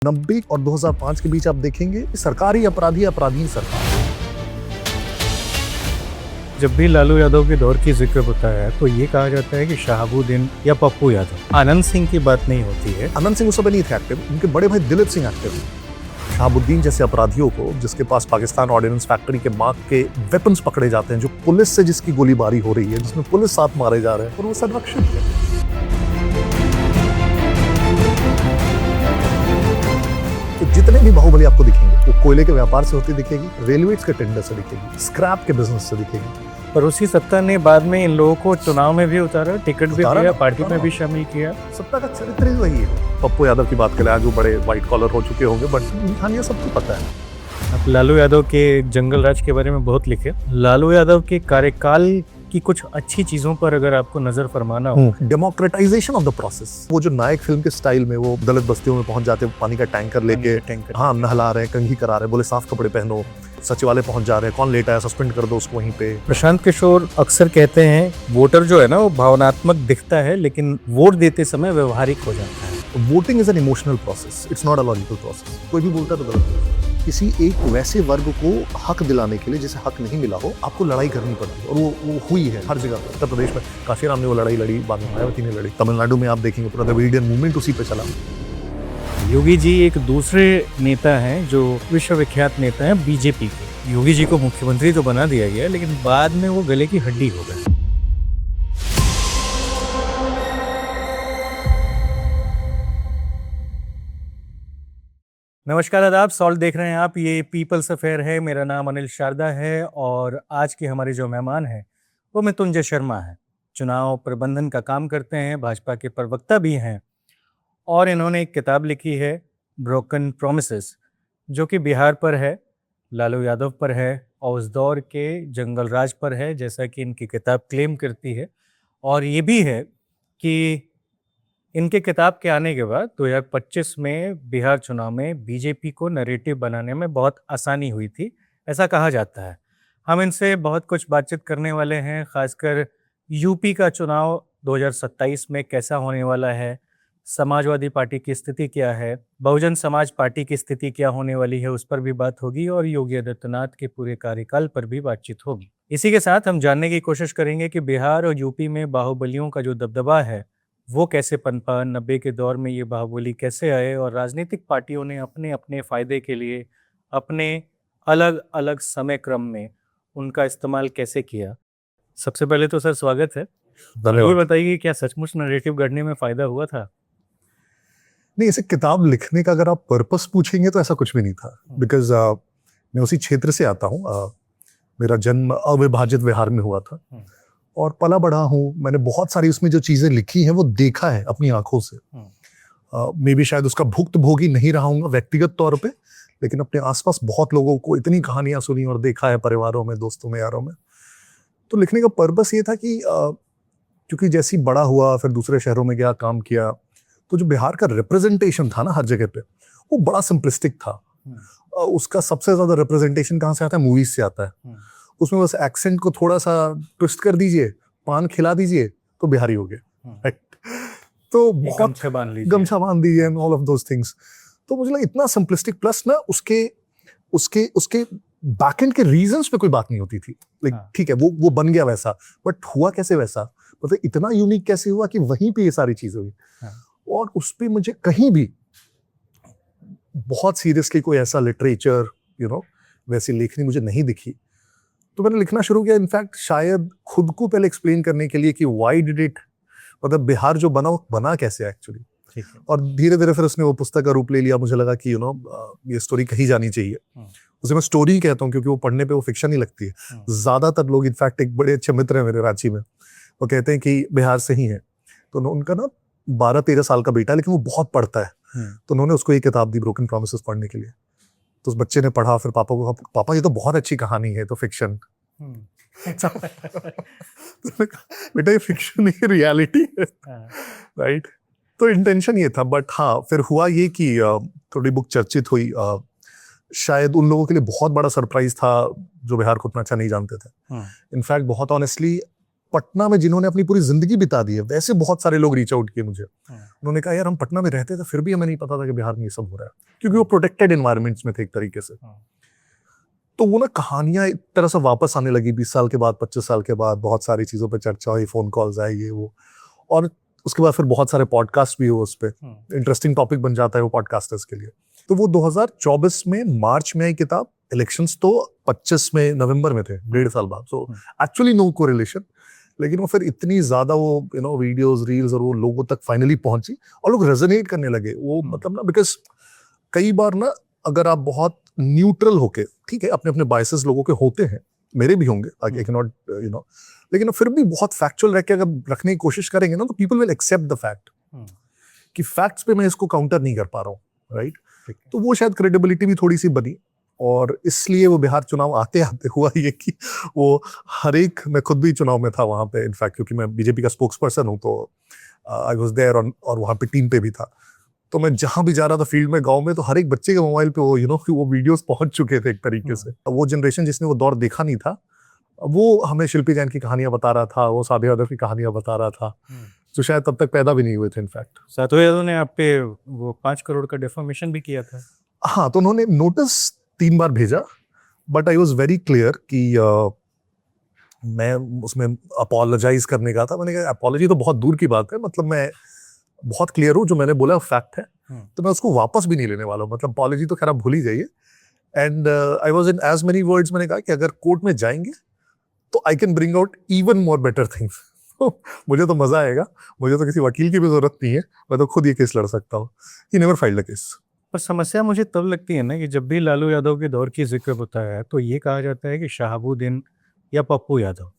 90 और 2005 के बीच आप देखेंगे सरकारी अपराधी सरकार। जब भी लालू यादव के दौर की जिक्र होता है तो ये कहा जाता है कि शहाबुद्दीन या पप्पू यादव, आनंद सिंह की बात नहीं होती है। आनंद सिंह उस समय नहीं थे एक्टिव, उनके बड़े भाई दिलीप सिंह एक्टिव थे। शहाबुद्दीन जैसे अपराधियों को, जिसके पास पाकिस्तान ऑर्डिनेंस फैक्ट्री के मार्क के वेपन्स पकड़े जाते हैं, जो पुलिस से जिसकी गोलीबारी हो रही है, जिसमें पुलिस साथ मारे जा रहे हैं, और वो संरक्षित है। तो जितने भी बाहुबली आपको दिखेंगे वो कोयले के व्यापार से होती दिखेगी, रेलवेज के टेंडर से दिखेगी, स्क्रैप के बिजनेस से दिखेगी। पर उसी सत्ता ने बाद में इन लोगों को चुनाव में भी उतारा, टिकट भी दिया, पार्टी में भी शामिल किया। सत्ता का चरित्र ही वही है। पप्पू यादव की बात करें, आज वो बड़े व्हाइट कॉलर हो चुके होंगे, बट कहानियां सबको पता है। आप लालू यादव के जंगल राज के बारे में बहुत लिखे। लालू यादव के कार्यकाल की कुछ अच्छी चीजों पर अगर आपको नजर फरमाना हो। डेमोक्रेटाइजेशन ऑफ द प्रोसेस, वो जो नायक फिल्म के स्टाइल में वो दलित बस्तियों में पहुंच जाते, पानी का टैंकर लेके, हाँ, नहला रहे हैं, कंघी करा रहे हैं, बोले साफ कपड़े पहनो, सचिवालय पहुंच जा रहे हैं, कौन लेट आया सस्पेंड कर दो उसको वहीं पे। प्रशांत किशोर अक्सर कहते हैं वोटर जो है ना वो भावनात्मक दिखता है, लेकिन वोट देते समय व्यवहारिक हो जाता है। Voting is an emotional process, it's not a logical process. कोई भी बोलता है तो गलत है। किसी एक वैसे वर्ग को हक दिलाने के लिए जिसे हक नहीं मिला हो, आपको लड़ाई करनी पड़ती है, और वो हुई है हर जगह पर। उत्तर प्रदेश में काशीराम ने वो लड़ाई लड़ी, बाद में मायावती ने लड़ी। तमिलनाडु में आप देखेंगे पूरा द्रविडियन मूवमेंट उसी पे चला। योगी जी एक दूसरे नेता हैं जो विश्वविख्यात नेता हैं बीजेपी के। योगी जी को मुख्यमंत्री तो बना दिया गया, लेकिन बाद में वो गले की हड्डी हो गए। नमस्कार, आदाब, सॉल्ट देख रहे हैं आप। ये पीपल्स अफेयर है। मेरा नाम अनिल शारदा है और आज के हमारे जो मेहमान हैं वो मृत्युंजय शर्मा हैं। चुनाव प्रबंधन का काम करते हैं, भाजपा के प्रवक्ता भी हैं, और इन्होंने एक किताब लिखी है ब्रोकन प्रोमिसेस, जो कि बिहार पर है, लालू यादव पर है और उस दौर के जंगल राज पर है, जैसा कि इनकी किताब क्लेम करती है। और ये भी है कि इनके किताब के आने के बाद 2025 में बिहार चुनाव में बीजेपी को नैरेटिव बनाने में बहुत आसानी हुई थी, ऐसा कहा जाता है। हम इनसे बहुत कुछ बातचीत करने वाले हैं, खासकर यूपी का चुनाव 2027 में कैसा होने वाला है, समाजवादी पार्टी की स्थिति क्या है, बहुजन समाज पार्टी की स्थिति क्या होने वाली है, उस पर भी बात होगी, और योगी आदित्यनाथ के पूरे कार्यकाल पर भी बातचीत होगी। इसी के साथ हम जानने की कोशिश करेंगे कि बिहार और यूपी में बाहुबलियों का जो दबदबा है वो कैसे पनपा, 90 के दौर में ये बाहुबली कैसे आए, और राजनीतिक पार्टियों ने अपने अपने फ़ायदे के लिए अपने अलग अलग समय क्रम में उनका इस्तेमाल कैसे किया। सबसे पहले तो सर स्वागत है। जरूर बताइए, क्या सचमुच नैरेटिव गढ़ने में फ़ायदा हुआ था? नहीं, ऐसे किताब लिखने का अगर आप पर्पस पूछेंगे तो ऐसा कुछ भी नहीं था, बिकॉज मैं उसी क्षेत्र से आता हूँ। मेरा जन्म अविभाजित बिहार में हुआ था और पला बढ़ा हूँ। मैंने बहुत सारी उसमें जो चीज़ें लिखी हैं वो देखा है अपनी आंखों से। मे भी शायद उसका भुक्तभोगी नहीं रहा हूँ व्यक्तिगत तौर पे, लेकिन अपने आसपास बहुत लोगों को इतनी कहानियां सुनी और देखा है, परिवारों में, दोस्तों में, यारों में। तो लिखने का पर्पस ये था कि क्योंकि जैसी बड़ा हुआ, फिर दूसरे शहरों में गया, काम किया, तो जो बिहार का रिप्रेजेंटेशन था ना हर जगह पे, वो बड़ा सिंपलिस्टिक था। उसका सबसे ज्यादा रिप्रेजेंटेशन कहाँ से आता है? मूवीज से आता है। उसमें बस एक्सेंट को थोड़ा सा ट्विस्ट कर दीजिए, पान खिला दीजिए तो बिहारी हो गए, राइट? तो बहुत गमछा बांध दीजिए and all of those things. तो मुझे लगा इतना सिंपलिस्टिक, प्लस ना उसके उसके उसके बैकएंड के रीजंस पे कोई बात नहीं होती थी। लाइक ठीक है, वो बन गया वैसा, बट हुआ कैसे वैसा, मतलब इतना यूनिक कैसे हुआ कि वहीं पे ये सारी चीजें हुई। और उस पे मुझे कहीं भी बहुत सीरियसली कोई ऐसा लिटरेचर, वैसी लेखनी मुझे नहीं दिखी। तो मैंने लिखना शुरू किया, इनफैक्ट शायद खुद को पहले एक्सप्लेन करने के लिए कि व्हाई डिड इट, मतलब बिहार जो बना कैसे एक्चुअली। और धीरे धीरे फिर उसने वो पुस्तक का रूप ले लिया। मुझे लगा कि ये स्टोरी कही जानी चाहिए। उसे मैं स्टोरी कहता हूँ क्योंकि वो पढ़ने पे वो फिक्शन ही लगती है। ज्यादातर लोग, इनफैक्ट एक बड़े अच्छे मित्र हैं मेरे रांची में, वो कहते हैं कि बिहार से ही है। तो उनका ना 12-13 साल का बेटा, लेकिन वो बहुत पढ़ता है। तो उन्होंने उसको ये किताब दी ब्रोकन प्रॉमिसेस पढ़ने के लिए। तो उस बच्चे ने पढ़ा, फिर पापा को, पापा ये तो बहुत अच्छी कहानी है, तो फिक्शन। बेटा ये फिक्शन नहीं, रियलिटी है, राइट? तो इंटेंशन ये था। बट हाँ, फिर हुआ ये कि थोड़ी बुक चर्चित हुई। शायद उन लोगों के लिए बहुत बड़ा सरप्राइज था जो बिहार को उतना अच्छा नहीं जानते थे। इनफैक्ट बहुत ऑनेस्टली पटना में जिन्होंने अपनी पूरी जिंदगी बिता दी है, वैसे बहुत सारे लोग रीच आउट किए मुझे। उन्होंने कहा यार हम पटना में रहते थे फिर भी हमें नहीं पता था कि बिहार में ये सब हो रहा है, क्योंकि वो प्रोटेक्टेड एनवायरमेंट्स में थे एक तरीके से। तो वो ना कहानियां एक तरह से वापस आने लगी 20 साल के बाद, 25 साल के बाद। बहुत सारी चीजों पे चर्चा हुई, फोन कॉल्स आए, ये वो, और उसके बाद फिर बहुत सारे पॉडकास्ट भी हुए उस पर। इंटरेस्टिंग टॉपिक बन जाता है वो पॉडकास्टर्स के लिए। तो वो 2024 में मार्च में आई किताब। इलेक्शंस तो 25 में नवंबर में थे, 1.5 साल बाद। सो एक्चुअली नो कोरिलेशन, लेकिन वो फिर इतनी ज्यादा वो वीडियोस, रील्स और वो लोगों तक फाइनली पहुंची और लोग रेजोनेट करने लगे। वो मतलब ना, बिकॉज कई बार ना अगर आप बहुत न्यूट्रल होके, ठीक है अपने अपने बायसेस लोगों के होते हैं, मेरे भी होंगे, आई कैन नॉट लेकिन फिर भी बहुत फैक्चुअल रह के अगर रखने की कोशिश करेंगे ना, तो people will accept the fact कि फैक्ट्स पे मैं इसको काउंटर नहीं कर पा रहा हूँ, राइट। तो वो शायद क्रेडिबिलिटी भी थोड़ी सी बनी, और इसलिए वो बिहार चुनाव आते आते हुआ ये कि वो हर एक, मैं खुद भी चुनाव में था वहां पे इनफैक्ट, क्योंकि मैं बीजेपी का स्पोक्स पर्सन हूँ, तो आई वाज देयर, और वहां पे टीम पे भी था। तो मैं जहां भी जा रहा था फील्ड में, गांव में, तो हर एक बच्चे के मोबाइल पे वो वो वीडियोस पहुंच चुके थे एक तरीके से। वो जनरेशन जिसने वो दौर देखा नहीं था, वो हमें शिल्पी जैन की कहानियां बता रहा था, वो साबिया यादव की कहानियां बता रहा था, जो शायद तब तक पैदा भी नहीं हुए थे इनफैक्ट। साधु यादव ने आप पे वो 5 करोड़ का डिफॉर्मेशन भी किया था। हाँ, तो उन्होंने नोटिस 3 बार भेजा, but I was very clear कि मैं उसमें अपोलोजाइज करने का था। मैंने कहा अपोलॉजी तो बहुत दूर की बात है, मतलब मैं बहुत क्लियर हूँ, जो मैंने बोला फैक्ट है, तो मैं उसको वापस भी नहीं लेने वाला हूँ। मतलब अपोलॉजी तो खैर आप भूल ही जाइए। And I was in as many words, मैंने कहा कि अगर कोर्ट में जाएंगे तो I can bring out even more better things. मुझे तो मजा आएगा, मुझे तो किसी वकील की भी जरूरत नहीं है, मैं तो खुद ये केस लड़ सकता हूँ। He never filed a case. पर समस्या मुझे तब लगती है ना कि जब भी लालू यादव के दौर की जिक्र होता है तो ये कहा जाता है कि शहाबुद्दीन या पप्पू यादव,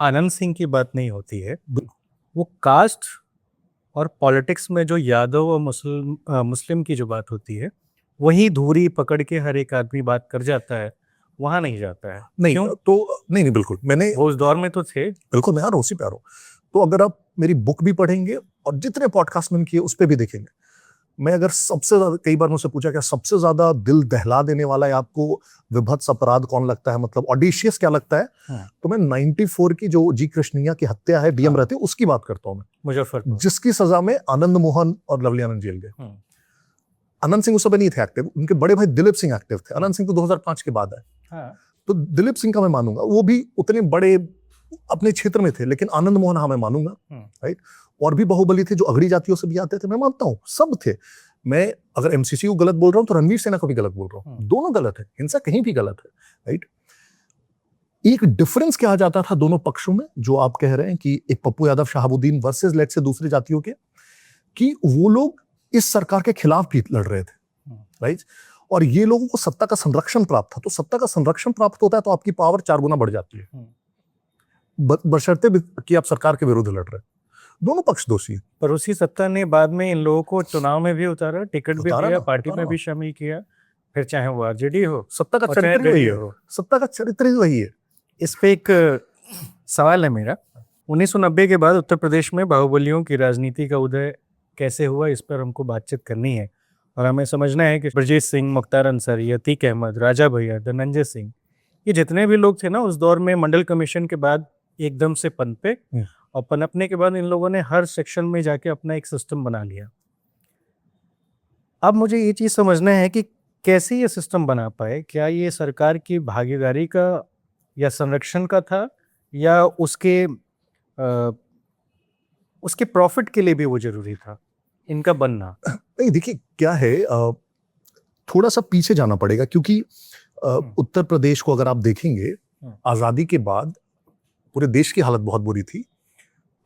आनंद सिंह की बात नहीं होती है। वो कास्ट और पॉलिटिक्स में जो यादव और मुस्लिम की जो बात होती है, वही धूरी पकड़ के हर एक आदमी बात कर जाता है, वहां नहीं जाता है। नहीं क्यों? तो नहीं बिल्कुल, मैंने वो उस दौर में तो थे। बिल्कुल, मैं आ रहा हूँ, उसी पे आ रहा हूँ। तो अगर आप मेरी बुक भी पढ़ेंगे और जितने पॉडकास्ट मैंने किए उस पर भी देखेंगे, मैं अगर सबसे ज्यादा, कई बार मुझसे पूछा क्या सबसे ज्यादा दिल दहला देने वाला है आपको विभत्स अपराध कौन लगता है, मतलब ऑडिशियस क्या लगता है, तो मैं 94 की जो जी कृष्णैया की हत्या है डीएम रहते उसकी बात करता हूँ मैं, मुजफ्फरपुर, जिसकी सजा में आनंद मोहन और लवली आनंद जेल गए। आनंद सिंह उस समय नहीं थे एक्टिव, उनके बड़े भाई दिलीप सिंह एक्टिव थे। आनंद सिंह तो 2005 के बाद है। तो दिलीप सिंह का मैं मानूंगा, वो भी उतने बड़े अपने क्षेत्र में थे, लेकिन आनंद मोहन हाँ मैं मानूंगा, राइट। और भी बाहुबली थे जो अगड़ी जातियों से भी आते थे, मैं मानता हूँ, सब थे। मैं अगर एमसीसी को गलत बोल रहा हूँ तो रणवीर सेना को भी गलत बोल रहा हूँ, दोनों गलत है, हिंसा कहीं भी गलत है, राइट। एक डिफरेंस क्या आ जाता था दोनों पक्षों में, जो आप कह रहे हैं कि एक पप्पू यादव शहाबुद्दीन वर्सेस लेट से दूसरी जातियों के, कि वो लोग इस सरकार के खिलाफ भी लड़ रहे थे, राइट। और ये लोगों को सत्ता का संरक्षण प्राप्त था। तो सत्ता का संरक्षण प्राप्त होता है तो आपकी पावर 4 गुना बढ़ जाती है, बशर्ते कि आप सरकार के विरुद्ध लड़ रहे हैं। दोनों पक्ष दोषी हैं। पर उसी सत्ता ने बाद में इन लोगों को चुनाव में भी उतारा, टिकट भी दिया, पार्टी में भी शामिल किया, फिर चाहे वो आरजेडी हो। सत्ता का चरित्र वही है, सत्ता का चरित्र वही है। इस पे एक सवाल है मेरा। 1990 के बाद उत्तर प्रदेश में बाहुबलियों की राजनीति का उदय कैसे हुआ, इस पर हमको बातचीत करनी है। और हमें समझना है कि ब्रजेश सिंह, मुख्तार अंसारी, अतीक अहमद, राजा भैया, धनंजय सिंह, ये जितने भी लोग थे ना उस दौर में, मंडल कमीशन के बाद एकदम से पनपे, और पनपने के बाद इन लोगों ने हर सेक्शन में जाके अपना एक सिस्टम बना लिया। अब मुझे ये चीज़ समझना है कि कैसे ये सिस्टम बना पाए। क्या ये सरकार की भागीदारी का या संरक्षण का था, या उसके प्रॉफिट के लिए भी वो जरूरी था इनका बनना? नहीं देखिए क्या है, थोड़ा सा पीछे जाना पड़ेगा, क्योंकि उत्तर प्रदेश को अगर आप देखेंगे, आजादी के बाद पूरे देश की हालत बहुत बुरी थी।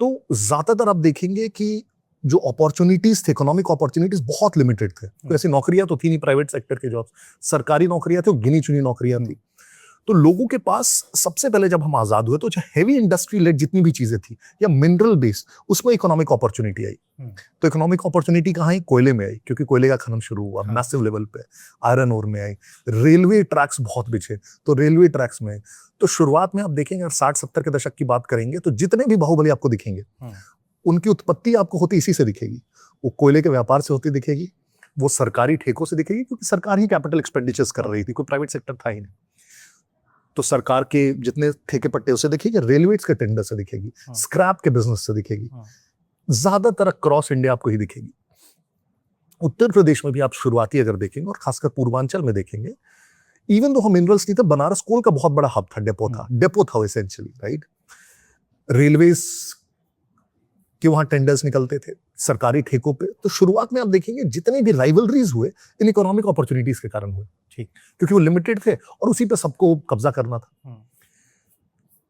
तो ज्यादातर आप देखेंगे कि जो अपॉर्चुनिटीज थे, इकोनॉमिक अपॉर्चुनिटीज बहुत लिमिटेड थे। तो ऐसी नौकरियां तो थी नहीं, प्राइवेट सेक्टर के जॉब्स, सरकारी नौकरियां थी, गिनी चुनी नौकरियां थी। तो लोगों के पास सबसे पहले जब हम आजाद हुए तो हैवी इंडस्ट्री लेड जितनी भी चीजें थी या मिनरल बेस्ड, उसमें इकोनॉमिक अपॉर्चुनिटी आई। तो इकोनॉमिक अपॉर्चुनिटी कहाँ आई? कोयले में आई, क्योंकि कोयले का खनन शुरू हुआ मैसिव लेवल पे। आयरन ओर में आई। रेलवे ट्रैक्स बहुत बिछे, तो रेलवे ट्रैक्स में आई। तो शुरुआत में आप देखेंगे, अगर 60-70 के दशक की बात करेंगे, तो जितने भी बाहुबली आपको दिखेंगे, उनकी उत्पत्ति आपको होती इसी से दिखेगी। वो कोयले के व्यापार से होती दिखेगी, वो सरकारी ठेकों से दिखेगी, क्योंकि सरकार ही कैपिटल एक्सपेंडिचर्स कर रही थी, कोई प्राइवेट सेक्टर था ही नहीं। तो सरकार के जितने ठेके पट्टे उसे दिखेगी, रेलवेज के टेंडर से दिखेगी, स्क्रैप के बिजनेस से दिखेगी, ज्यादातर क्रॉस इंडिया आपको ही दिखेगी। उत्तर प्रदेश में भी आप शुरुआती अगर देखेंगे और खासकर पूर्वांचल में देखेंगे, इवन दो हम मिनरल्स नहीं थे, बनारस कोल का बहुत बड़ा हब था, डेपो था एसेंशियली, राइट। रेलवेज के वहां टेंडर्स निकलते थे सरकारी ठेकों पे। तो शुरुआत में आप देखेंगे जितने भी राइवलरीज हुए इन इकोनॉमिक अपॉर्चुनिटीज के कारण हुए, ठीक, क्योंकि वो लिमिटेड थे और उसी पे सबको कब्जा करना था।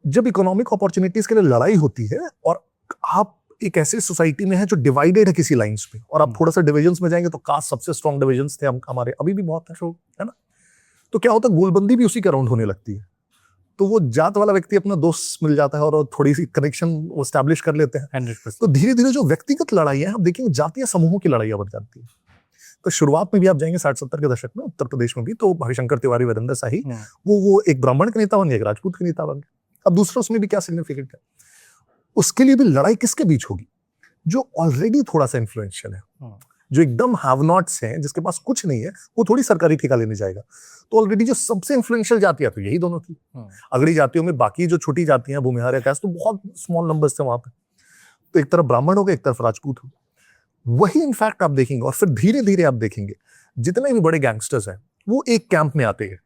जब इकोनॉमिक अपॉर्चुनिटीज के लिए लड़ाई होती है और आप एक ऐसे सोसाइटी में है जो डिवाइडेड है किसी लाइंस पे, और आप थोड़ा सा डिविजन्स में जाएंगे तो कास्ट सबसे स्ट्रॉन्ग डिविजन्स थे हमारे, अभी भी बहुत है ना। तो क्या होता है, गोलबंदी भी उसी के अराउंड होने लगती है। तो वो जात वाला व्यक्ति अपना दोस्त मिल जाता है और थोड़ी सी कनेक्शन वो एस्टैब्लिश कर लेते हैं। 100%। तो धीरे धीरे जो व्यक्तिगत लड़ाई है, आप देखेंगे जातीय समूहों की लड़ाइयां बन जाती है। तो शुरुआत में भी आप जाएंगे 60-70 के दशक में उत्तर प्रदेश में भी, तो हरिशंकर तिवारी, वीरेंद्र शाही, वो एक ब्राह्मण के नेता बन गए, एक राजपूत के नेता बन गए। अब दूसरा उसमें भी क्या सिग्निफिकेंट है, उसके लिए भी लड़ाई किसके बीच होगी, जो ऑलरेडी थोड़ा सा इन्फ्लुएंशियल है, जो एकदम हैव नॉट्स हैं, जिसके पास कुछ नहीं है, वो थोड़ी सरकारी ठेका लेने जाएगा। तो ऑलरेडी जो सबसे इन्फ्लुएंशियल जातियां तो यही दोनों थी। अगली जातियों में बाकी जो छोटी जातियां, भूमिहार या कास्ट, तो बहुत स्मॉल नंबर्स थे वहां पे। तो एक तरफ ब्राह्मण हो गए, एक तरफ राजपूत हो, वही इनफैक्ट आप देखेंगे। और फिर धीरे धीरे आप देखेंगे जितने भी बड़े गैंगस्टर्स हैं वो एक कैंप में आते हैं।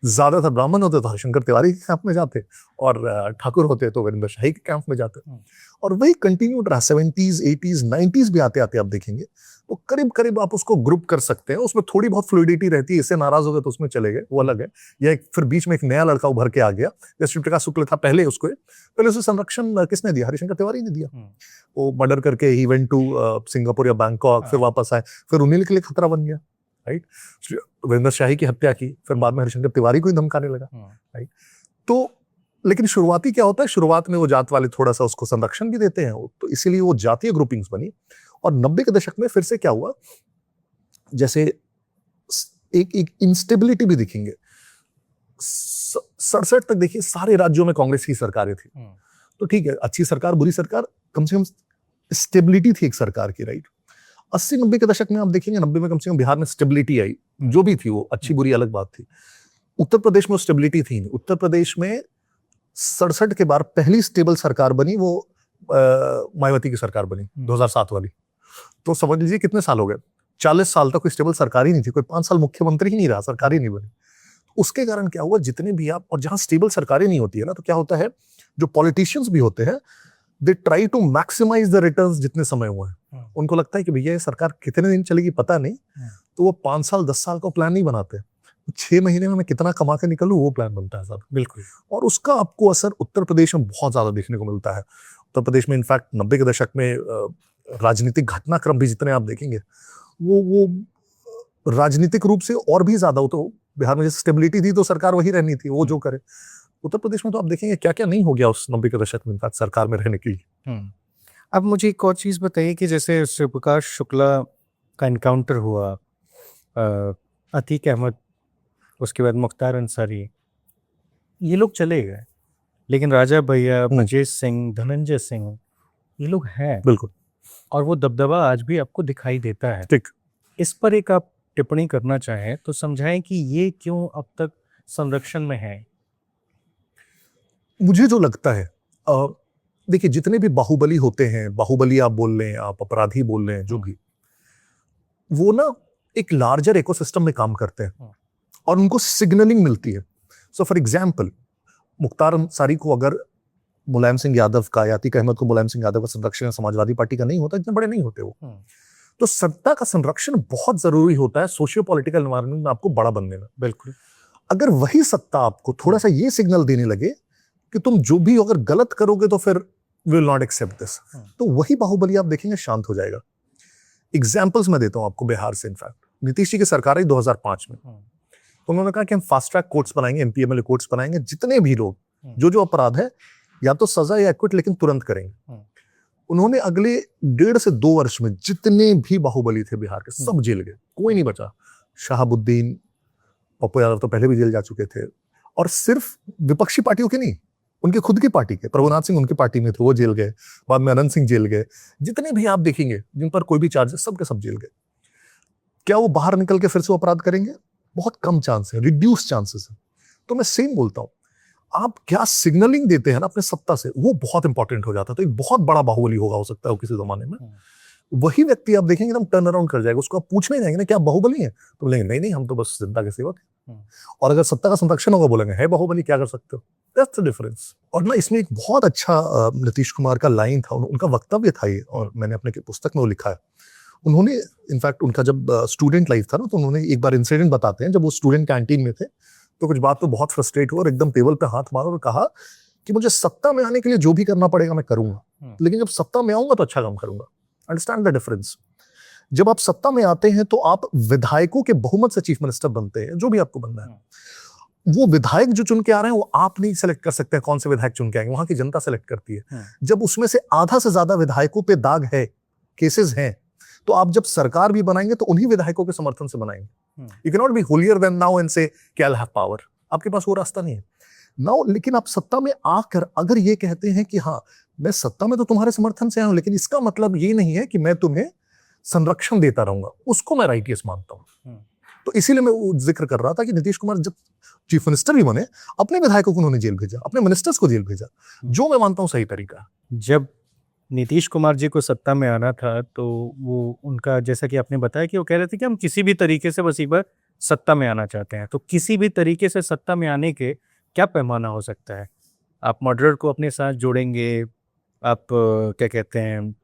ज्यादातर ब्राह्मण होते तो हरिशंकर तिवारी के कैंप में जाते, और ठाकुर होते तो वीरेंद्र शाही के कैंप में जाते, और वही कंटिन्यूड रहा। 70s, 80s, 90s भी आते आते आप देखेंगे तो करीब करीब आप उसको ग्रुप कर सकते हैं। उसमें थोड़ी बहुत फ्लूइडिटी रहती है, इससे नाराज हो गए तो उसमें चले गए, वो अलग है। या फिर बीच में एक नया लड़का उभर के आ गया, जैसे प्रकाश शुक्ल था, पहले उसे संरक्षण किसने दिया, हरिशंकर तिवारी ने दिया। वो मर्डर करके ही वेंट टू सिंगापुर या बैंकॉक, फिर वापस आए, फिर उन्हीं के लिए खतरा बन गया, राइट। वीरेंद्र शाही की हत्या की, फिर बाद में हरिशंकर तिवारी को ही धमकाने लगा, राइट। तो लेकिन शुरुआती क्या होता है, शुरुआत में वो जात वाले थोड़ा सा उसको संरक्षण भी देते हैं, तो इसीलिए वो जातीय ग्रुपिंग्स बनी। और 90 के दशक में फिर से क्या हुआ, जैसे एक इंस्टेबिलिटी भी दिखेंगे। 67 तक देखिए सारे राज्यों में कांग्रेस की सरकारें थी, तो ठीक है, अच्छी सरकार बुरी सरकार, कम से कम स्टेबिलिटी थी एक सरकार की, राइट। 80-90 के दशक में आप देखेंगे, 90 में कम से कम बिहार में स्टेबिलिटी आई, जो भी थी वो अच्छी बुरी अलग बात थी। उत्तर प्रदेश में स्टेबिलिटी थी नहीं। उत्तर प्रदेश में 67 के बाद पहली स्टेबल सरकार बनी, वो मायावती की सरकार बनी, 2007 वाली। तो समझ लीजिए कितने साल हो गए, 40 साल तक कोई स्टेबल सरकार ही नहीं थी, कोई 5 साल मुख्यमंत्री ही नहीं रहा, सरकार ही नहीं बनी। उसके कारण क्या हुआ, जितने भी आप, और जहां स्टेबल सरकारें नहीं होती है ना, तो क्या होता है, जो पॉलिटिशियंस भी होते हैं, they try to maximise the returns जितने समय हुए हैं। उनको लगता है कि भैया ये सरकार कितने दिन चलेगी पता नहीं, तो वो 5 साल 10 साल का प्लान नहीं बनाते, 6 महीने में मैं कितना कमा के निकलूं, वो प्लान बनता है साहब। बिल्कुल। और उसका आपको असर उत्तर प्रदेश में बहुत ज्यादा देखने को मिलता है। उत्तर प्रदेश में इनफैक्ट 90 के दशक में राजनीतिक घटनाक्रम भी जितने आप देखेंगे, वो राजनीतिक रूप से और भी ज्यादा हो। तो बिहार में जैसे स्टेबिलिटी थी तो सरकार वही रहनी थी, वो जो करे। उत्तर प्रदेश में तो आप देखेंगे क्या क्या नहीं हो गया उस 90 के दशक में इनफैक्ट सरकार में रहने के लिए। अब मुझे एक और चीज़ बताइए कि जैसे श्री प्रकाश शुक्ला का इनकाउंटर हुआ, अतीक अहमद, उसके बाद मुख्तार अंसारी, ये लोग चले गए, लेकिन राजा भैया, ब्रजेश सिंह, धनंजय सिंह, ये लोग हैं। बिल्कुल। और वो दबदबा आज भी आपको दिखाई देता है। ठीक। इस पर एक आप टिप्पणी करना चाहें तो समझाएं कि ये क्यों अब तक संरक्षण में है। मुझे जो लगता है, देखिए जितने भी बाहुबली होते हैं, बाहुबली आप बोल लें, आप अपराधी बोल लें, जो भी, वो ना एक लार्जर इकोसिस्टम में काम करते हैं और उनको सिग्नलिंग मिलती है। So for example, Mukhtar Ansari को अगर मुलायम सिंह यादव का, या अतीक अहमद को मुलायम सिंह यादव का संरक्षण समाजवादी पार्टी का नहीं होता, इतने बड़े नहीं होते वो। तो सत्ता का संरक्षण बहुत जरूरी होता है सोशियो पॉलिटिकल एनवायरनमेंट में आपको बड़ा बनने में। बिल्कुल। अगर वही सत्ता आपको थोड़ा सा ये सिग्नल देने लगे कि तुम जो भी अगर गलत करोगे तो फिर विल नॉट एक्सेप्ट दिस, तो वही बाहुबली आप देखेंगे शांत हो जाएगा। एग्जाम्पल्स मैं देता हूं आपको बिहार से। इनफैक्ट नीतीश जी की सरकार आई 2005 में, तो उन्होंने कहा कि हम फास्ट ट्रैक कोर्ट्स बनाएंगे, एमपीएमएलए कोर्ट्स बनाएंगे, जितने भी लोग जो अपराध है या तो सजा या एक्विट, लेकिन तुरंत करेंगे। उन्होंने अगले 1.5 से 2 वर्ष में जितने भी बाहुबली थे बिहार के सब जेल गए, कोई नहीं बचा। शहाबुद्दीन, पप्पू यादव तो पहले भी जेल जा चुके थे, और सिर्फ विपक्षी पार्टियों के नहीं, उनके खुद की पार्टी के, प्रभुनाथ सिंह उनकी पार्टी में थे, वो जेल गए। बाद में अनंत सिंह जेल गए। जितने भी आप देखेंगे जिन पर कोई भी चार्ज, सब के सब जेल गए। क्या वो बाहर निकल के फिर से अपराध करेंगे? बहुत कम चांस है, रिड्यूस चांसेस है। तो मैं सेम बोलता हूँ, आप क्या सिग्नलिंग देते हैं ना अपने सत्ता से, वो बहुत इंपॉर्टेंट हो जाता है। तो एक बहुत बड़ा बाहुबली होगा हो सकता है किसी जमाने में, वही व्यक्ति आप देखेंगे एकदम टर्न अराउंड कर जाएगा। उसको आप पूछने जाएंगे ना क्या बाहुबली है, तो बोलेंगे नहीं नहीं हम तो बस जनता के सेवक हैं। और अगर सत्ता का संरक्षण होगा बोलेंगे है बाहुबली, क्या कर सकते हो। That's the difference. और ना इसमें एक बहुत अच्छा नीतीश कुमार का लाइन था, उनका वक्तव्य था ये, और मैंने अपने पुस्तक में वो लिखा है। उन्होंने इनफैक्ट उनका जब स्टूडेंट लाइफ था ना, तो उन्होंने एक बार इंसिडेंट बताते हैं, जब वो स्टूडेंट कैंटीन में थे तो कुछ बात तो बहुत फ्रस्ट्रेट हुआ और एकदम टेबल पे हाथ मारा और कहा कि मुझे सत्ता में आने के लिए जो भी करना पड़ेगा मैं करूंगा, लेकिन जब सत्ता में आऊंगा तो अच्छा काम करूंगा। Understand the difference. जब आप सत्ता में आते हैं तो आप विधायकों के बहुमत से चीफ मिनिस्टर बनते हैं, जो भी आपको बनना है। वो विधायक जो चुन के आ रहे हैं वो आप नहीं सेलेक्ट कर सकते हैं कौन से विधायक चुन के आएंगे, वहां की जनता सेलेक्ट करती है। जब उसमें से आधा से ज्यादा विधायकों पे दाग है, केसेस हैं, तो आप जब सरकार भी बनाएंगे तो उन्हीं विधायकों के समर्थन से बनाएंगे। You can not be holier then now and से कि आई विल हैव पावर। आपके पास वो रास्ता नहीं है नाउ। लेकिन आप सत्ता में आकर अगर ये कहते हैं कि हाँ मैं सत्ता में तो तुम्हारे समर्थन से आया हूं, लेकिन इसका मतलब ये नहीं है कि मैं तुम्हें संरक्षण देता रहूंगा, उसको मैं राइटियस मानता हूं। तो इसीलिए मैं वो जिक्र कर रहा था कि नीतीश कुमार जब चीफ मिनिस्टर भी बने, अपने विधायकों को उन्होंने जेल भेजा, अपने मिनिस्टर्स को जेल भेजा, जो मैं मानता हूं सही तरीका। जब नीतीश कुमार जी को सत्ता में आना था तो वो उनका, जैसा कि आपने बताया कि वो कह रहे थे कि हम किसी भी तरीके से बस एक बार सत्ता में आना चाहते हैं, तो किसी भी तरीके से सत्ता में आने के क्या पैमाना हो सकता है? आप मर्डरर को अपने साथ जोड़ेंगे, आप क्या कहते हैं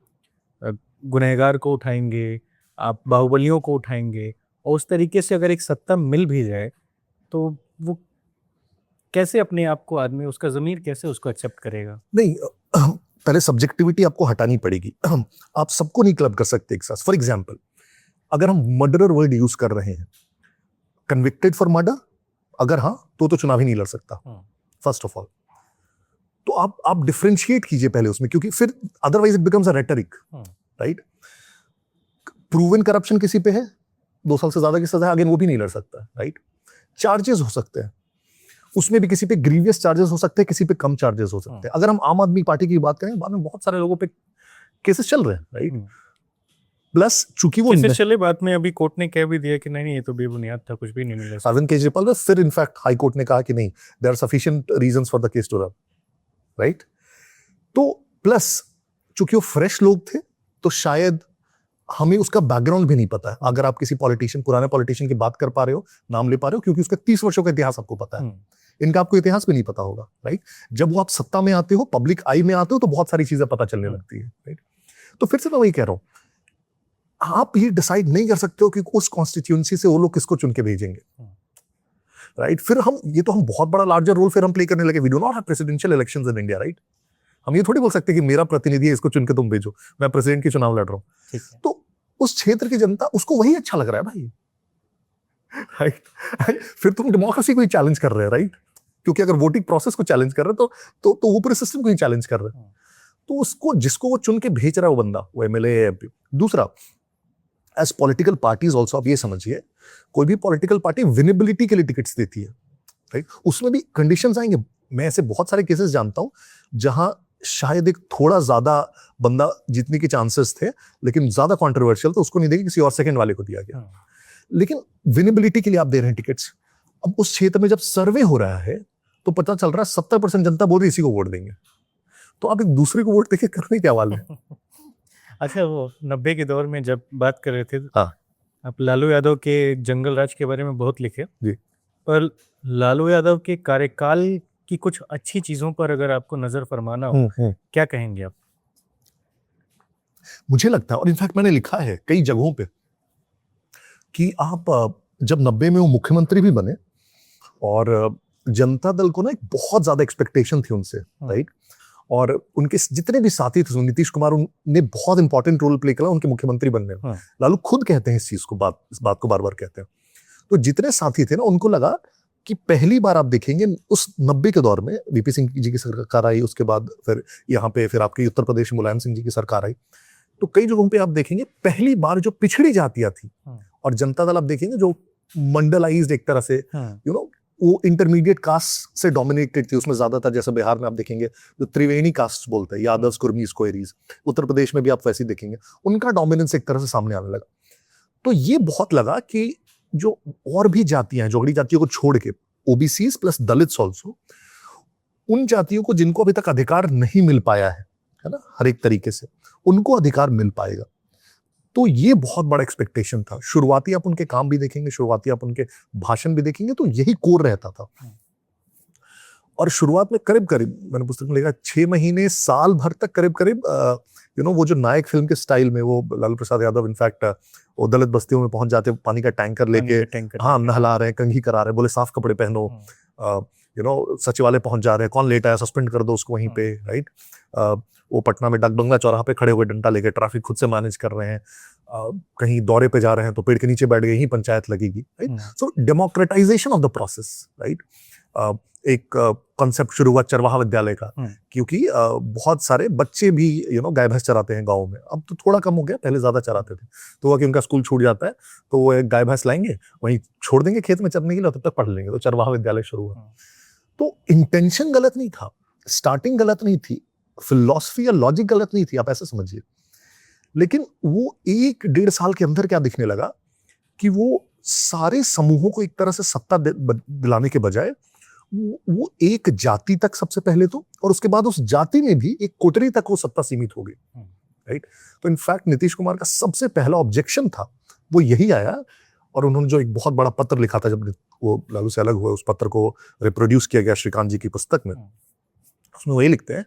गुनहगार को उठाएंगे, आप बाहुबलियों को उठाएंगे, और उस तरीके से अगर एक सत्ता मिल भी जाए तो वो कैसे अपने आप को आदमी, उसका ज़मीर कैसे उसको एक्सेप्ट करेगा? नहीं, पहले सब्जेक्टिविटी आपको हटानी पड़ेगी। आप सबको नहीं क्लब कर सकते एक साथ। फॉर एग्जाम्पल, अगर हम मर्डरर वर्ड यूज कर रहे हैं, कन्विक्टेड फॉर मर्डर अगर हाँ तो चुनाव ही नहीं लड़ सकता फर्स्ट ऑफ ऑल। तो आप डिफरेंशिएट कीजिए पहले उसमें, क्योंकि फिर otherwise it becomes a rhetoric, right. Proven corruption किसी पे है, 2 साल से ज्यादा की सजा है, अगेन वो भी नहीं लड़ सकता, राइट। चार्जेस हो सकते हैं, उसमें भी किसी पे ग्रीवियस चार्जेस हो सकते हैं, किसी पे कम चार्जेस हो सकते हैं। अगर हम आम आदमी पार्टी की बात करें, बाद में बहुत सारे लोगों पे केसेस चल रहे हैं, राइट। प्लस चूंकि वो चले, बाद में अभी कोर्ट ने कह भी दिया कि नहीं ये तो बेबुनियाद था, कुछ भी नहीं मिला। अरविंद केजरीवाल ने फिर इनफैक्ट हाई कोर्ट ने कहा कि नहीं, there are sufficient reasons for the case to run, right. तो प्लस चूंकि वो फ्रेश लोग थे तो शायद हमें उसका बैकग्राउंड भी नहीं पता है। अगर आप किसी पॉलिटिशियन, पुराने पॉलिटिशियन की बात कर पा रहे हो, नाम ले पा रहे हो, क्योंकि उसका 30 वर्षों का इतिहास आपको पता है, इनका आपको इतिहास भी नहीं पता होगा, राइट। जब वो आप सत्ता में आते हो, पब्लिक आई में आते हो, तो बहुत सारी चीजें पता चलने लगती है, राइट। तो फिर से मैं वही कह रहा हूं, आप ये डिसाइड नहीं कर सकते हो कि उस कॉन्स्टिट्यूएंसी से वो लोग किसको चुन के भेजेंगे, राइट। फिर हम बहुत बड़ा लार्जर रोल फिर हम प्ले करने लगे। We do not have presidential elections in India, right. हम ये थोड़ी बोल सकते कि मेरा प्रतिनिधि है, इसको चुन के तुम भेजो, मैं प्रेसिडेंट की चुनाव लड़ रहा हूं। तो उस क्षेत्र की जनता, उसको वही अच्छा लग रहा है भाई, राइट। फिर तुम डेमोक्रेसी को ही चैलेंज कर रहे हैं, राइट। क्योंकि अगर वोटिंग प्रोसेस को चैलेंज कर रहे हैं तो वो पूरे सिस्टम को ही चैलेंज कर रहे हैं। तो उसको, जिसको वो चुन के भेज रहा है वो बंदा, वो एमएलए है, एमपी। दूसरा, एज पॉलिटिकल पार्टीज ऑल्सो आप ये समझिए, कोई भी पॉलिटिकल पार्टी विनेबिलिटी के लिए टिकट्स देती है, राइट। उसमें भी कंडीशंस आएंगे। मैं ऐसे बहुत सारे केसेस जानता हूं जहां शायद एक थोड़ा ज्यादा बंदा जीतने के चांसेस थे, लेकिन ज्यादा कंट्रोवर्शियल तो उसको नहीं देगी, किसी और सेकंड वाले को दिया गया। लेकिन विनेबिलिटी के लिए आप दे रहे हैं टिकट्स। अब उस क्षेत्र में जब सर्वे हो रहा है तो पता चल रहा है 70% जनता बोल रही इसी को वोट देंगे, तो आप एक दूसरे को वोट देके करने क्या वाले हैं। अच्छा, वो 90 के दौर में जब बात कर रहे थे, हाँ, आप लालू यादव के जंगल राज के बारे में बहुत लिखे जी। पर लालू यादव के कार्यकाल की कुछ अच्छी चीजों पर अगर आपको नजर फरमाना हो, क्या कहेंगे आप? मुझे लगता है, और इनफैक्ट मैंने लिखा है कई जगहों पे, कि आप जब 90 में वो मुख्यमंत्री भी बने और जनता दल को ना एक बहुत ज्यादा एक्सपेक्टेशन थी उनसे, राइट। और उनके जितने भी साथी थे, नीतीश कुमार ने बहुत इंपॉर्टेंट रोल प्ले किया उनके मुख्यमंत्री बनने में। लालू खुद कहते हैं इस बात को बार बार कहते हैं। तो जितने साथी थे ना, उनको लगा कि पहली बार आप देखेंगे उस 90 के दौर में वीपी सिंह जी की सरकार आई, उसके बाद फिर यहाँ पे फिर आपके उत्तर प्रदेश में मुलायम सिंह जी की सरकार आई। तो कई जगहों पे आप देखेंगे पहली बार जो पिछड़ी जातियां थी, और जनता दल आप देखेंगे जो मंडलाइज्ड एक तरह से, वो इंटरमीडिएट कास्ट से डोमिनेटेड थी। उसमें ज्यादातर, जैसे बिहार में आप देखेंगे जो त्रिवेणी कास्ट बोलते हैं, यादव, कुर्मीज, कोयरीज, उत्तर प्रदेश में भी आप वैसे देखेंगे, उनका डोमिनेंस एक तरह से सामने आने लगा। तो ये बहुत लगा कि जो और भी जातियां हैं, जोगड़ी जातियों को छोड़ के, ओबीसीज प्लस दलित्स ऑल्सो, उन जातियों को जिनको अभी तक अधिकार नहीं मिल पाया है ना, हर एक तरीके से उनको अधिकार मिल पाएगा। तो ये बहुत बड़ा एक्सपेक्टेशन था। शुरुआती आप उनके काम भी देखेंगे, शुरुआती आप उनके भाषण भी देखेंगे, तो यही कोर रहता था। और शुरुआत में करीब करीब मैंने पुस्तक में लिखा 6 महीने साल भर तक करीब करीब वो जो नायक फिल्म के स्टाइल में वो लालू प्रसाद यादव इनफैक्ट वो दलित बस्तियों में पहुंच जाते, पानी का टैंकर लेके, हाँ, नहला रहे हैं, कंघी करा रहे हैं, बोले साफ कपड़े पहनो, सचिवालय पहुंच जा रहे हैं, कौन लेट आया सस्पेंड कर दो उसको वहीं पे, राइट। वो पटना में डाक बंगला चौराहा पे खड़े हुए डंडा लेके ट्रैफिक खुद से मैनेज कर रहे हैं, कहीं दौरे पे जा रहे हैं तो पेड़ के नीचे बैठ गए, ही पंचायत लगेगी, right. So democratisation of the process, right. एक कॉन्सेप्ट शुरू हुआ चरवाहा विद्यालय का, क्योंकि बहुत सारे बच्चे भी गाय भैंस चराते हैं गाँव में। अब तो थोड़ा कम हो गया, पहले ज्यादा चराते थे। तो हुआ कि उनका स्कूल छूट जाता है तो वो एक गाय भैंस लाएंगे, वहीं छोड़ देंगे खेत में चरने के लिए, तब तक पढ़ लेंगे। तो चरवाहा विद्यालय शुरू हुआ। तो इंटेंशन गलत नहीं था, स्टार्टिंग गलत नहीं थी, फिलॉसफी या लॉजिक गलत नहीं थी, आप ऐसा समझिए। लेकिन वो 1-1.5 साल के अंदर क्या दिखने लगा कि वो सारे समूहों को एक तरह से सत्ता दिलाने के बजाय वो एक जाति तक सबसे पहले तो, और उसके बाद उस जाति में भी एक कोटरी तक वो सत्ता सीमित हो गई, राइट। तो इनफैक्ट नीतीश कुमार का सबसे पहला ऑब्जेक्शन था वो यही आया, और उन्होंने जो एक बहुत बड़ा पत्र लिखा था जब वो लालू से अलग हुए, उस पत्र को रिप्रोड्यूस किया गया श्रीकांत जी की पुस्तक में। उसमें वही लिखते हैं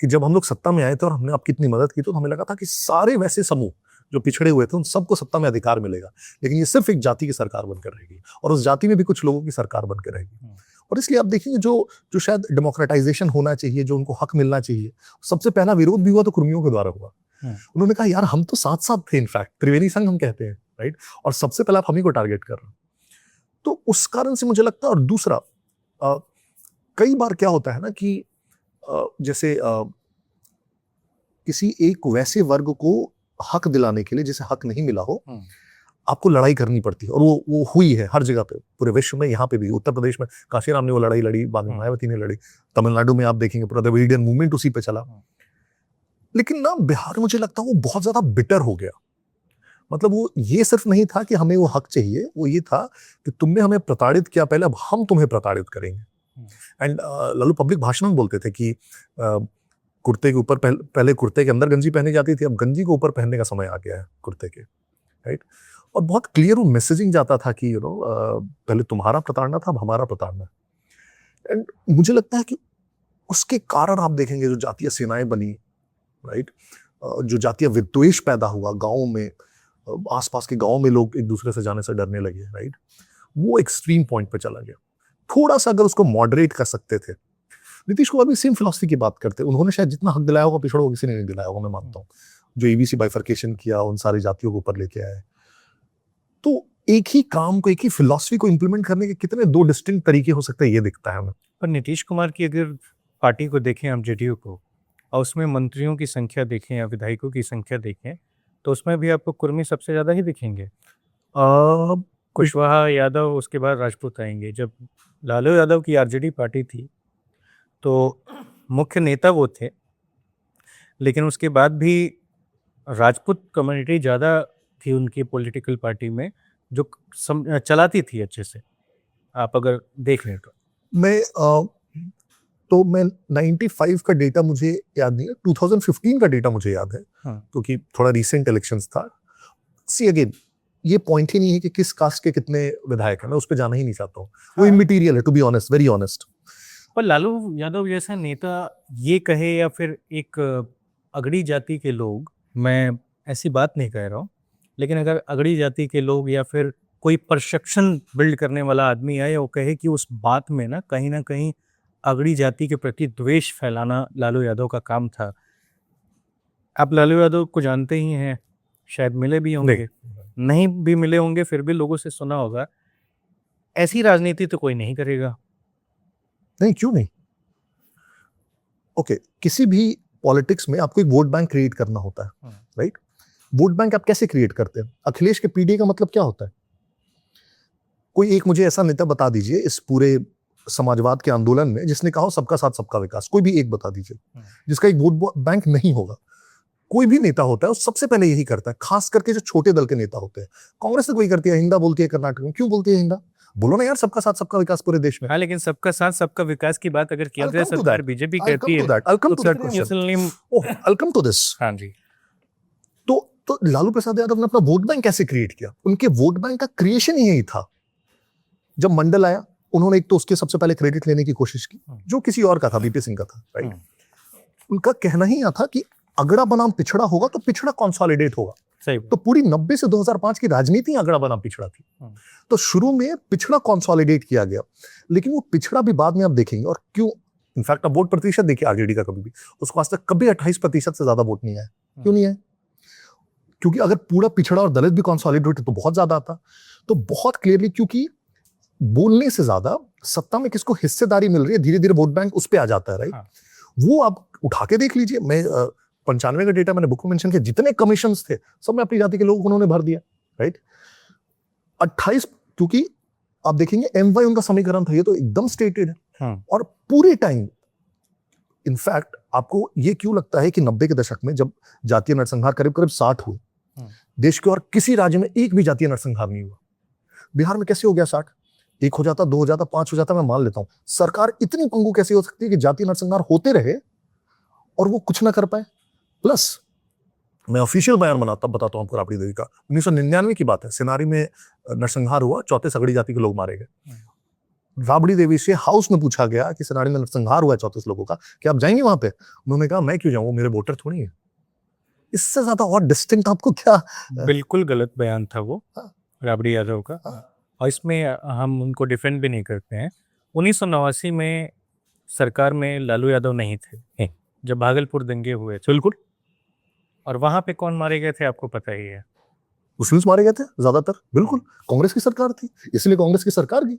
कि जब हम लोग सत्ता में आए थे और हमने आपकी इतनी मदद की, तो हमें लगा था कि सारे वैसे समूह जो पिछड़े हुए थे उन सबको सत्ता में अधिकार मिलेगा, लेकिन ये सिर्फ एक जाति की सरकार बनकर रहेगी, और उस जाति में भी कुछ लोगों की सरकार बनकर रहेगी। और इसलिए आप देखेंगे जो शायद डेमोक्रेटाइजेशन होना चाहिए, जो उनको हक मिलना चाहिए, सबसे पहला विरोध भी हुआ तो कुर्मियों के द्वारा हुआ। उन्होंने कहा यार हम तो साथ साथ थे, इनफैक्ट त्रिवेणी संघ हम कहते हैं, राइट, और सबसे पहले आप हम ही को टारगेट कर रहे हैं। तो उस कारण से मुझे लगता है। और दूसरा, कई बार क्या होता है ना कि जैसे किसी एक वैसे वर्ग को हक दिलाने के लिए जिसे हक नहीं मिला हो, आपको लड़ाई करनी पड़ती है, और वो हुई है हर जगह पे, पूरे विश्व में। यहाँ पे भी उत्तर प्रदेश में काशीराम ने वो लड़ाई लड़ी, बाद में मायावती ने लड़ी, तमिलनाडु में आप देखेंगे पूरा द्रविडियन मूवमेंट उसी पे चला। लेकिन ना बिहार मुझे लगता है वो बहुत ज्यादा बिटर हो गया। मतलब वो ये सिर्फ नहीं था कि हमें वो हक चाहिए, वो ये था कि तुमने हमें प्रताड़ित किया पहले, अब हम तुम्हें प्रताड़ित करेंगे। एंड लालू पब्लिक भाषण में बोलते थे कि कुर्ते के ऊपर पहले कुर्ते के अंदर गंजी पहनी जाती थी, अब गंजी को ऊपर पहनने का समय आ गया है कुर्ते के, राइट। और बहुत क्लियर वो मैसेजिंग जाता था कि पहले तुम्हारा प्रताड़ना था, अब हमारा प्रताड़ना। एंड मुझे लगता है कि उसके कारण आप देखेंगे जो जातीय सेनाएं बनी, राइट, जो जातीय विद्वेष पैदा हुआ गाँव में, आसपास के गाँव में लोग एक दूसरे से जाने से डरने लगे, राइट, वो एक्सट्रीम पॉइंट पे चला गया। थोड़ा सा अगर उसको मॉडरेट कर सकते थे, नीतीश कुमार भी सेम फिलॉसफी की बात करते, उन्होंने शायद जितना हक दिलाया होगा पिछड़ों को किसी ने नहीं दिलाया होगा, मैं मानता हूँ। जो एबीसी बाइफर्केशन किया, उन सारी जातियों को ऊपर लेके आए। तो एक ही काम को, एक ही फिलॉसफी को इंप्लीमेंट करने के कितने 2 डिस्टिंक्ट तरीके हो सकते हैं, ये दिखता है हमें। पर नीतीश कुमार की अगर पार्टी को देखें हम, जेडीयू को, और उसमें मंत्रियों की संख्या देखें या विधायकों की संख्या देखें, तो उसमें भी आपको कुर्मी सबसे ज्यादा ही दिखेंगे। कुशवाहा, यादव, उसके बाद राजपूत आएंगे। जब लालू यादव की आरजेडी पार्टी थी तो मुख्य नेता वो थे, लेकिन उसके बाद भी राजपूत कम्युनिटी ज़्यादा थी उनकी पॉलिटिकल पार्टी में, जो चलाती थी अच्छे से। आप अगर देख लें तो मैं 95 का डेटा मुझे याद नहीं है, 2015 का डेटा मुझे याद है, क्योंकि थोड़ा रिसेंट इलेक्शंस था। सी अगेन, ये पॉइंट ही नहीं है कि किस कास्ट के कितने विधायक हैं, मैं उस पर जाना ही नहीं चाहता हूँ। वो इमटेरियल है, to be honest, very honest. पर लालू यादव जैसा नेता ये कहे, या फिर एक अगड़ी जाति के लोग, मैं ऐसी बात नहीं कह रहा हूँ, लेकिन अगर अगड़ी जाति के लोग या फिर कोई परसेप्शन बिल्ड करने वाला आदमी आए, वो कहे कि उस बात में ना कहीं अगड़ी जाति के प्रति द्वेष फैलाना लालू यादव का काम था। आप लालू यादव को जानते ही हैं, शायद मिले भी होंगे, नहीं भी मिले होंगे, फिर भी लोगों से सुना होगा। ऐसी राजनीति तो कोई नहीं करेगा। नहीं, क्यों नहीं? ओके, किसी भी पॉलिटिक्स में आपको एक वोट बैंक क्रिएट करना होता है, राइट। वोट बैंक आप कैसे क्रिएट करते हैं? अखिलेश के पीडी का मतलब क्या होता है? कोई एक मुझे ऐसा नेता बता दीजिए इस पूरे समाजवाद के आंदोलन में जिसने कहा सबका साथ सबका विकास, कोई भी एक बता दीजिए जिसका एक वोट बैंक नहीं होगा। कोई भी नेता होता है वो सबसे पहले यही करता है, खास करके जो छोटे दल के नेता होते हैं। कांग्रेस तो कोई करती है, हिंदा बोलती है कर्नाटक में, क्यों बोलती है हिंदा? बोलो ना यार, सबका साथ सबका विकास पूरे देश में। हाँ, लेकिन सबका साथ सबका विकास की बात अगर किया I'll जाए, come to सरकार that. बीजेपी I'll कहती come to है that. I'll come तो to that कितने question. Muslim. Oh, I'll come to this. हाँ जी। तो लालू प्रसाद यादव ने अपना वोट बैंक कैसे क्रिएट किया? उनके वोट बैंक का क्रिएशन ही यही था। जब मंडल आया, उन्होंने एक तो उसके सबसे पहले क्रेडिट लेने की कोशिश की, जो किसी और का था, बीपी सिंह का था, राइट। उनका कहना ही यह था कि अगड़ा बनाम पिछड़ा होगा तो पिछड़ा कंसोलिडेट होगा। सही। तो पूरी 90 से 2005 की राजनीति अगड़ा बनाम पिछड़ा थी। तो शुरू में पिछड़ा कंसोलिडेट किया गया, लेकिन वो पिछड़ा भी बाद में आप देखेंगे। और क्यों? इनफैक्ट आप वोट प्रतिशत देखिए आरजेडी का, कभी भी उसको आज तक कभी 28% से ज्यादा वोट नहीं आया। क्यों नहीं आया? क्योंकि अगर पूरा पिछड़ा और दलित भी कंसोलिडेट तो बहुत ज्यादा आता। तो बहुत क्लियरली, क्योंकि बोलने से ज्यादा सत्ता में किसको हिस्सेदारी मिल रही है, धीरे धीरे वोट बैंक उस पे आ जाता है, राइट। वो आप उठा के देख लीजिए। मैं 95 का डेटा मैंने बुक में मेंशन किया, जितने कमीशंस थे सब में अपनी जाति के लोगों को उन्होंने भर दिया, राइट। 28, क्योंकि आप देखेंगे एमवाई उनका समीकरण था, ये तो एकदम स्टेटेड है। और पूरे टाइम, इनफैक्ट आपको ये क्यों लगता है कि 90 के दशक में जब जातीय नरसंहार करीब करीब 60 हुए, देश के और किसी राज्य में एक भी जातीय नरसंहार नहीं हुआ। बिहार में कैसे हो गया 60? 1 हो जाता, 2 हो जाता, 5 हो जाता, मैं मान लेता हूं। सरकार इतनी पंगु कैसे हो सकती है कि जातीय नरसंहार होते रहे और वो कुछ ना कर पाए? प्लस मैं ऑफिशियल बयान बताता हूं आपको राबड़ी देवी का। 1999 की बात है, सिनारी में नरसंहार हुआ, 34 सगड़ी जाति के लोग मारे गए। राबड़ी देवी से हाउस में पूछा गया कि सिनारी में नरसंहार हुआ है 34 लोगों का, क्या आप जाएंगे वहां पे? उन्होंने कहा मैं क्यों जाऊं, वो मेरे वोटर थोड़ी है। इससे ज्यादा और डिस्टिंक्ट आपको क्या? बिल्कुल गलत बयान था वो राबड़ी यादव का। और इसमें हम उनको डिफेंड भी नहीं करते हैं। 1989 में सरकार में लालू यादव नहीं थे जब भागलपुर दंगे हुए थे। बिल्कुल। और वहां पे कौन मारे गए थे आपको पता ही है। मुस्लिम्स मारे गए थे ज्यादातर। बिल्कुल, कांग्रेस की सरकार थी, इसलिए कांग्रेस की सरकार की।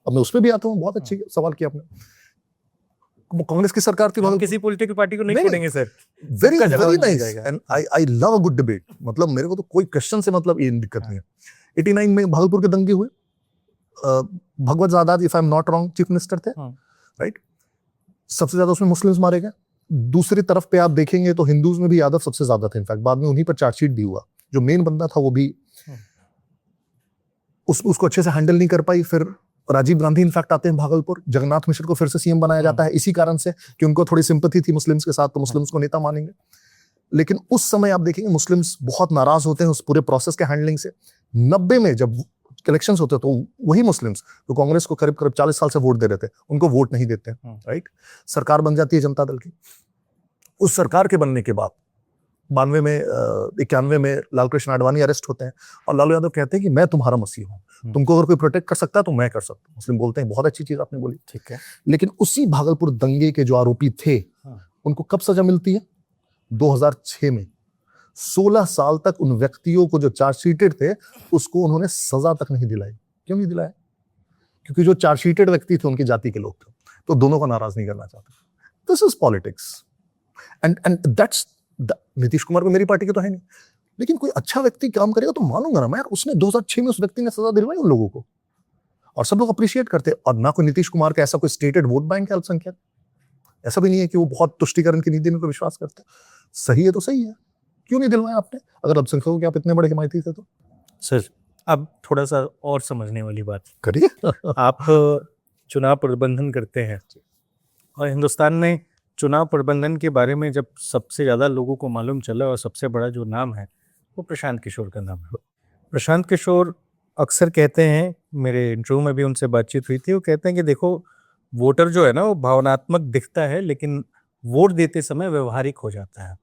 अब मैं उस पर भी आता हूँ, बहुत अच्छी सवाल किया आपने। कांग्रेस की सरकार थी, हम किसी पॉलिटिकल पार्टी को नहीं छोड़ेंगे sir. Very very nice and I love a good debate. मतलब मेरे को तो कोई क्वेश्चन से मतलब ये दिक्कत नहीं है। 89 में भागलपुर के दंगे हुए, भगवत ज़ादाद if I am not wrong chief minister थे, राइट। सबसे ज्यादा उसमें मुस्लिम्स मारे गए। दूसरी तरफ पे आप देखेंगे तो हिंदूज में भी यादव सबसे ज्यादा थे। इनफैक्ट बाद में उन्हीं पर चार्जशीट भी हुआ। जो मेन बंदा था वो भी उसको अच्छे से हैंडल नहीं कर पाई। फिर राजीव गांधी इनफैक्ट आते हैं भागलपुर, जगन्नाथ मिश्र को फिर से सीएम बनाया जाता है इसी कारण से कि उनको थोड़ी सिंपैथी थी मुस्लिम्स के साथ, तो मुस्लिम्स को नेता मानेंगे। लेकिन उस समय आप देखेंगे मुस्लिम्स बहुत नाराज होते हैं उस पूरे प्रोसेस के हैंडलिंग से। 90 में जब इलेक्शंस होते तो वही मुस्लिम्स जो कांग्रेस को करीब करीब 40 साल से वोट दे रहे थे, उनको वोट नहीं देते, राइट। सरकार बन जाती है जनता दल की। उस सरकार के बनने के बाद 92 में 91 में लाल कृष्ण आडवाणी अरेस्ट होते हैं और लालू यादव कहते हैं कि मैं तुम्हारा मसीह हूँ, तुमको अगर कोई प्रोटेक्ट कर सकता है तो मैं कर सकता हूँ। मुस्लिम बोलते हैं बहुत अच्छी चीज आपने बोली, ठीक है। लेकिन उसी भागलपुर दंगे के जो आरोपी थे उनको कब सजा मिलती है? 2006 में। 16 साल तक उन व्यक्तियों को जो चार्जशीटेड थे उसको उन्होंने सजा तक नहीं दिलाई। क्यों नहीं दिलाया? क्योंकि जो चार्जशीटेड व्यक्ति थे उनकी जाति के लोग थे, तो दोनों को नाराज नहीं करना चाहते। This is politics and that's. Nitish Kumar को मेरी पार्टी के तो है नहीं, लेकिन कोई अच्छा व्यक्ति काम करेगा तो मानूंगा ना मैं। उसने 2006 में उस व्यक्ति ने सजा दिलवाई उन लोगों को और सब लोग अप्रिशिएट करते। और ना कोई नीतीश कुमार का ऐसा कोई स्टेटेड वोट बैंक है अल्पसंख्यक, ऐसा भी नहीं है कि वो बहुत तुष्टीकरण की नीति में कोई विश्वास करते। सही है तो सही है, क्यों नहीं दिलवाया आपने अगर अल्पसंख्यकों के आप इतने बड़े हिमायती थे तो? सर अब थोड़ा सा और समझने वाली बात करिए। आप चुनाव प्रबंधन करते हैं और हिंदुस्तान में चुनाव प्रबंधन के बारे में जब सबसे ज़्यादा लोगों को मालूम चला और सबसे बड़ा जो नाम है वो प्रशांत किशोर का नाम है। प्रशांत किशोर अक्सर कहते हैं, मेरे इंटरव्यू में भी उनसे बातचीत हुई थी, वो कहते हैं कि देखो वोटर जो है ना वो भावनात्मक दिखता है लेकिन वोट देते समय व्यवहारिक हो जाता है।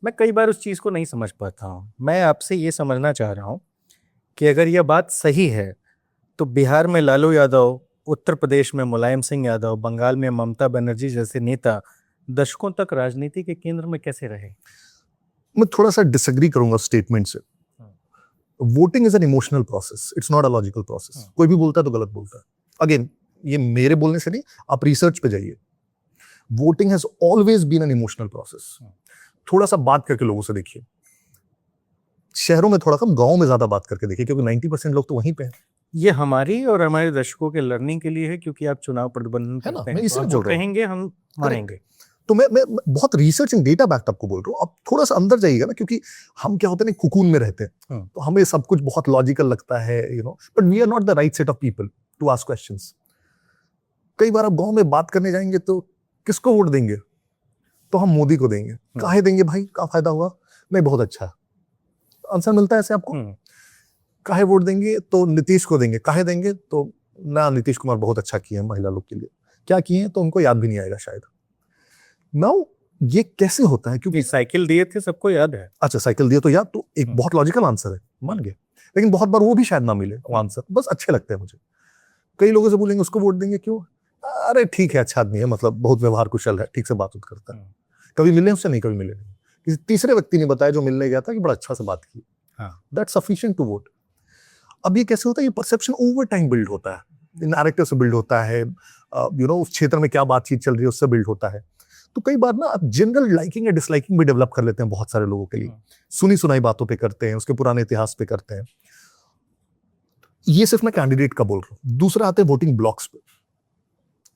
मैं कई बार उस चीज़ को नहीं समझ पाता हूँ। मैं आपसे ये समझना चाह रहा हूँ कि अगर यह बात सही है तो बिहार में लालू यादव, उत्तर प्रदेश में मुलायम सिंह यादव, बंगाल में ममता बनर्जी जैसे नेता दशकों तक राजनीति के केंद्र में कैसे रहे? मैं थोड़ा सा डिसएग्री करूंगा स्टेटमेंट से। Voting is an emotional process, it's not a logical process. कोई भी बोलता है तो गलत बोलता है। अगेन ये मेरे बोलने से नहीं, आप रिसर्च पे जाइए। Voting has always been an emotional process. थोड़ा सा बात करके लोगों से देखिए, शहरों में थोड़ा कम, गांव में ज्यादा बात करके देखिए, क्योंकि 90% लोग तो वहीं पे हैं। ये हमारी और हमारे दर्शकों के लर्निंग के लिए है, क्योंकि आप चुनाव प्रबंधन करते हैं। मैं इसीलिए तो बोल रहा हूं। कहेंगे हम मानेंगे। तो मैं बहुत रिसर्च एंड डेटा बैक्ड आपको बोल रहा हूँ। अब थोड़ा सा अंदर जाइएगा ना, क्योंकि हम क्या होते हैं ना, कुकून में रहते हैं, तो हमें सब कुछ बहुत लॉजिकल लगता है, but we are not the right set of people to ask questions. कई बार आप गांव में बात करने जाएंगे तो किसको वोट देंगे, तो हम मोदी को देंगे। काहे देंगे भाई, क्या फायदा हुआ? नहीं, बहुत अच्छा है। आंसर मिलता है ऐसे आपको। काहे वोट देंगे, तो नीतीश को देंगे। काहे देंगे, तो ना नीतीश कुमार बहुत अच्छा किए हैं महिला लोग के लिए। क्या किए हैं तो उनको याद भी नहीं आएगा शायद। नाउ ये कैसे होता है? क्योंकि साइकिल दिए थे, सबको याद है। अच्छा, साइकिल दिए तो याद, तो एक बहुत लॉजिकल आंसर है, मान गए। लेकिन बहुत बार वो भी शायद ना मिले वो आंसर, बस अच्छे लगते हैं मुझे। कई लोगों से बोलेंगे उसको वोट देंगे, क्यों? अरे ठीक है, अच्छा आदमी है, मतलब बहुत व्यवहार कुशल है, ठीक से बात करता है। कभी मिले उससे? नहीं, कभी मिले नहीं। किसी तीसरे व्यक्ति ने बताया जो मिलने गया था कि बड़ा अच्छा से बात की, दैट्स सफिशिएंट टू वोट। अब ये कैसे होता है? ये परसेप्शन ओवर टाइम बिल्ड होता है, नैरेटिव से बिल्ड होता है, उस क्षेत्र में क्या बातचीत चल रही है उससे बिल्ड होता है। तो कई बार ना आप जनरल लाइकिंग या डिसलाइकिंग भी डेवलप कर लेते हैं बहुत सारे लोगों के लिए। सुनी सुनाई बातों पे करते हैं, उसके पुराने इतिहास पे करते हैं। ये सिर्फ मैं कैंडिडेट का बोल रहा हूँ। दूसरा आते हैं वोटिंग ब्लॉक्स पे।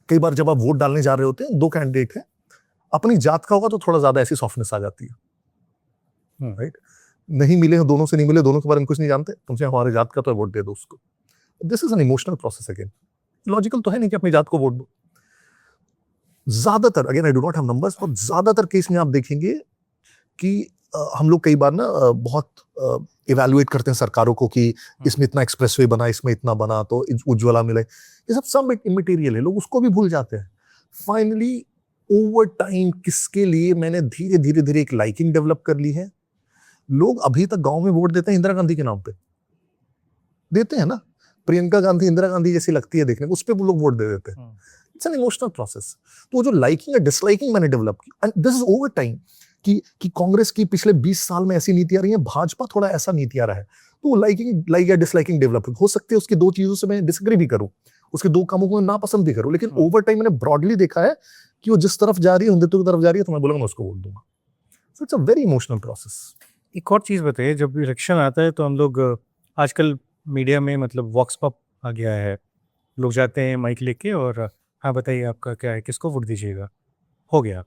कई बार जब आप वोट डालने जा रहे होते हैं, दो कैंडिडेट हैं, अपनी जात का होगा तो थोड़ा ज्यादा ऐसी सॉफ्टनेस आ जाती है, राइट? नहीं मिले हो, दोनों से नहीं मिले, दोनों के बारे में कुछ नहीं जानते, तुमसे हमारे जात का तो वोट दे दो उसको। This is an emotional process. Again logical तो है नहीं कि अपनी जात को वोट दो। ज्यादातर, again I do not have numbers, और ज्यादातर केस में आप देखेंगे कि हम लोग कई बार ना बहुत इवैल्यूएट करते हैं सरकारों को कि इसमें इतना एक्सप्रेसवे बना, इसमें इतना बना, तो उज्ज्वला मिले। ये सब इमेटीरियल है, लोग उसको भी भूल जाते हैं। फाइनली ओवर टाइम किसके लिए मैंने धीरे धीरे धीरे एक लाइकिंग डेवलप कर ली है। लोग अभी तक गांव में वोट देते हैं इंदिरा गांधी के नाम पे, देते हैं ना। प्रियंका गांधी इंदिरा गांधी जैसी लगती है देखने को, उस पर वो लोग वोट दे देते हैं। It's an emotional process. तो जो लाइकिंग या डिसलाइकिंग मैंने डेवलप की, and this is over time, कि कांग्रेस की पिछले 20 साल में ऐसी नीतियां रही हैं, भाजपा थोड़ा ऐसा नीतियां रहा है, तो लाइक या डिसलाइकिंग डेवलप हो सकती है। उसकी दो चीजों से मैं डिसएग्री भी करूं, उसके दो कामों को मैं नापसंद भी करूं, लेकिन ओवर टाइम मैंने ब्रॉडली देखा है कि वो जिस तरफ जा रही है, हिंदुत्व की तरफ जा रही है, तो मैं बोलूंगा मैं उसको वोट दूंगा। So it's a very emotional process. एक और चीज़ बताइए, जब इलेक्शन आता है तो हम लोग आजकल मीडिया में मतलब वॉक्स पॉप आ गया है, लोग जाते हैं माइक लेके और हाँ बताइए आपका क्या है, किसको वोट दीजिएगा, हो गया,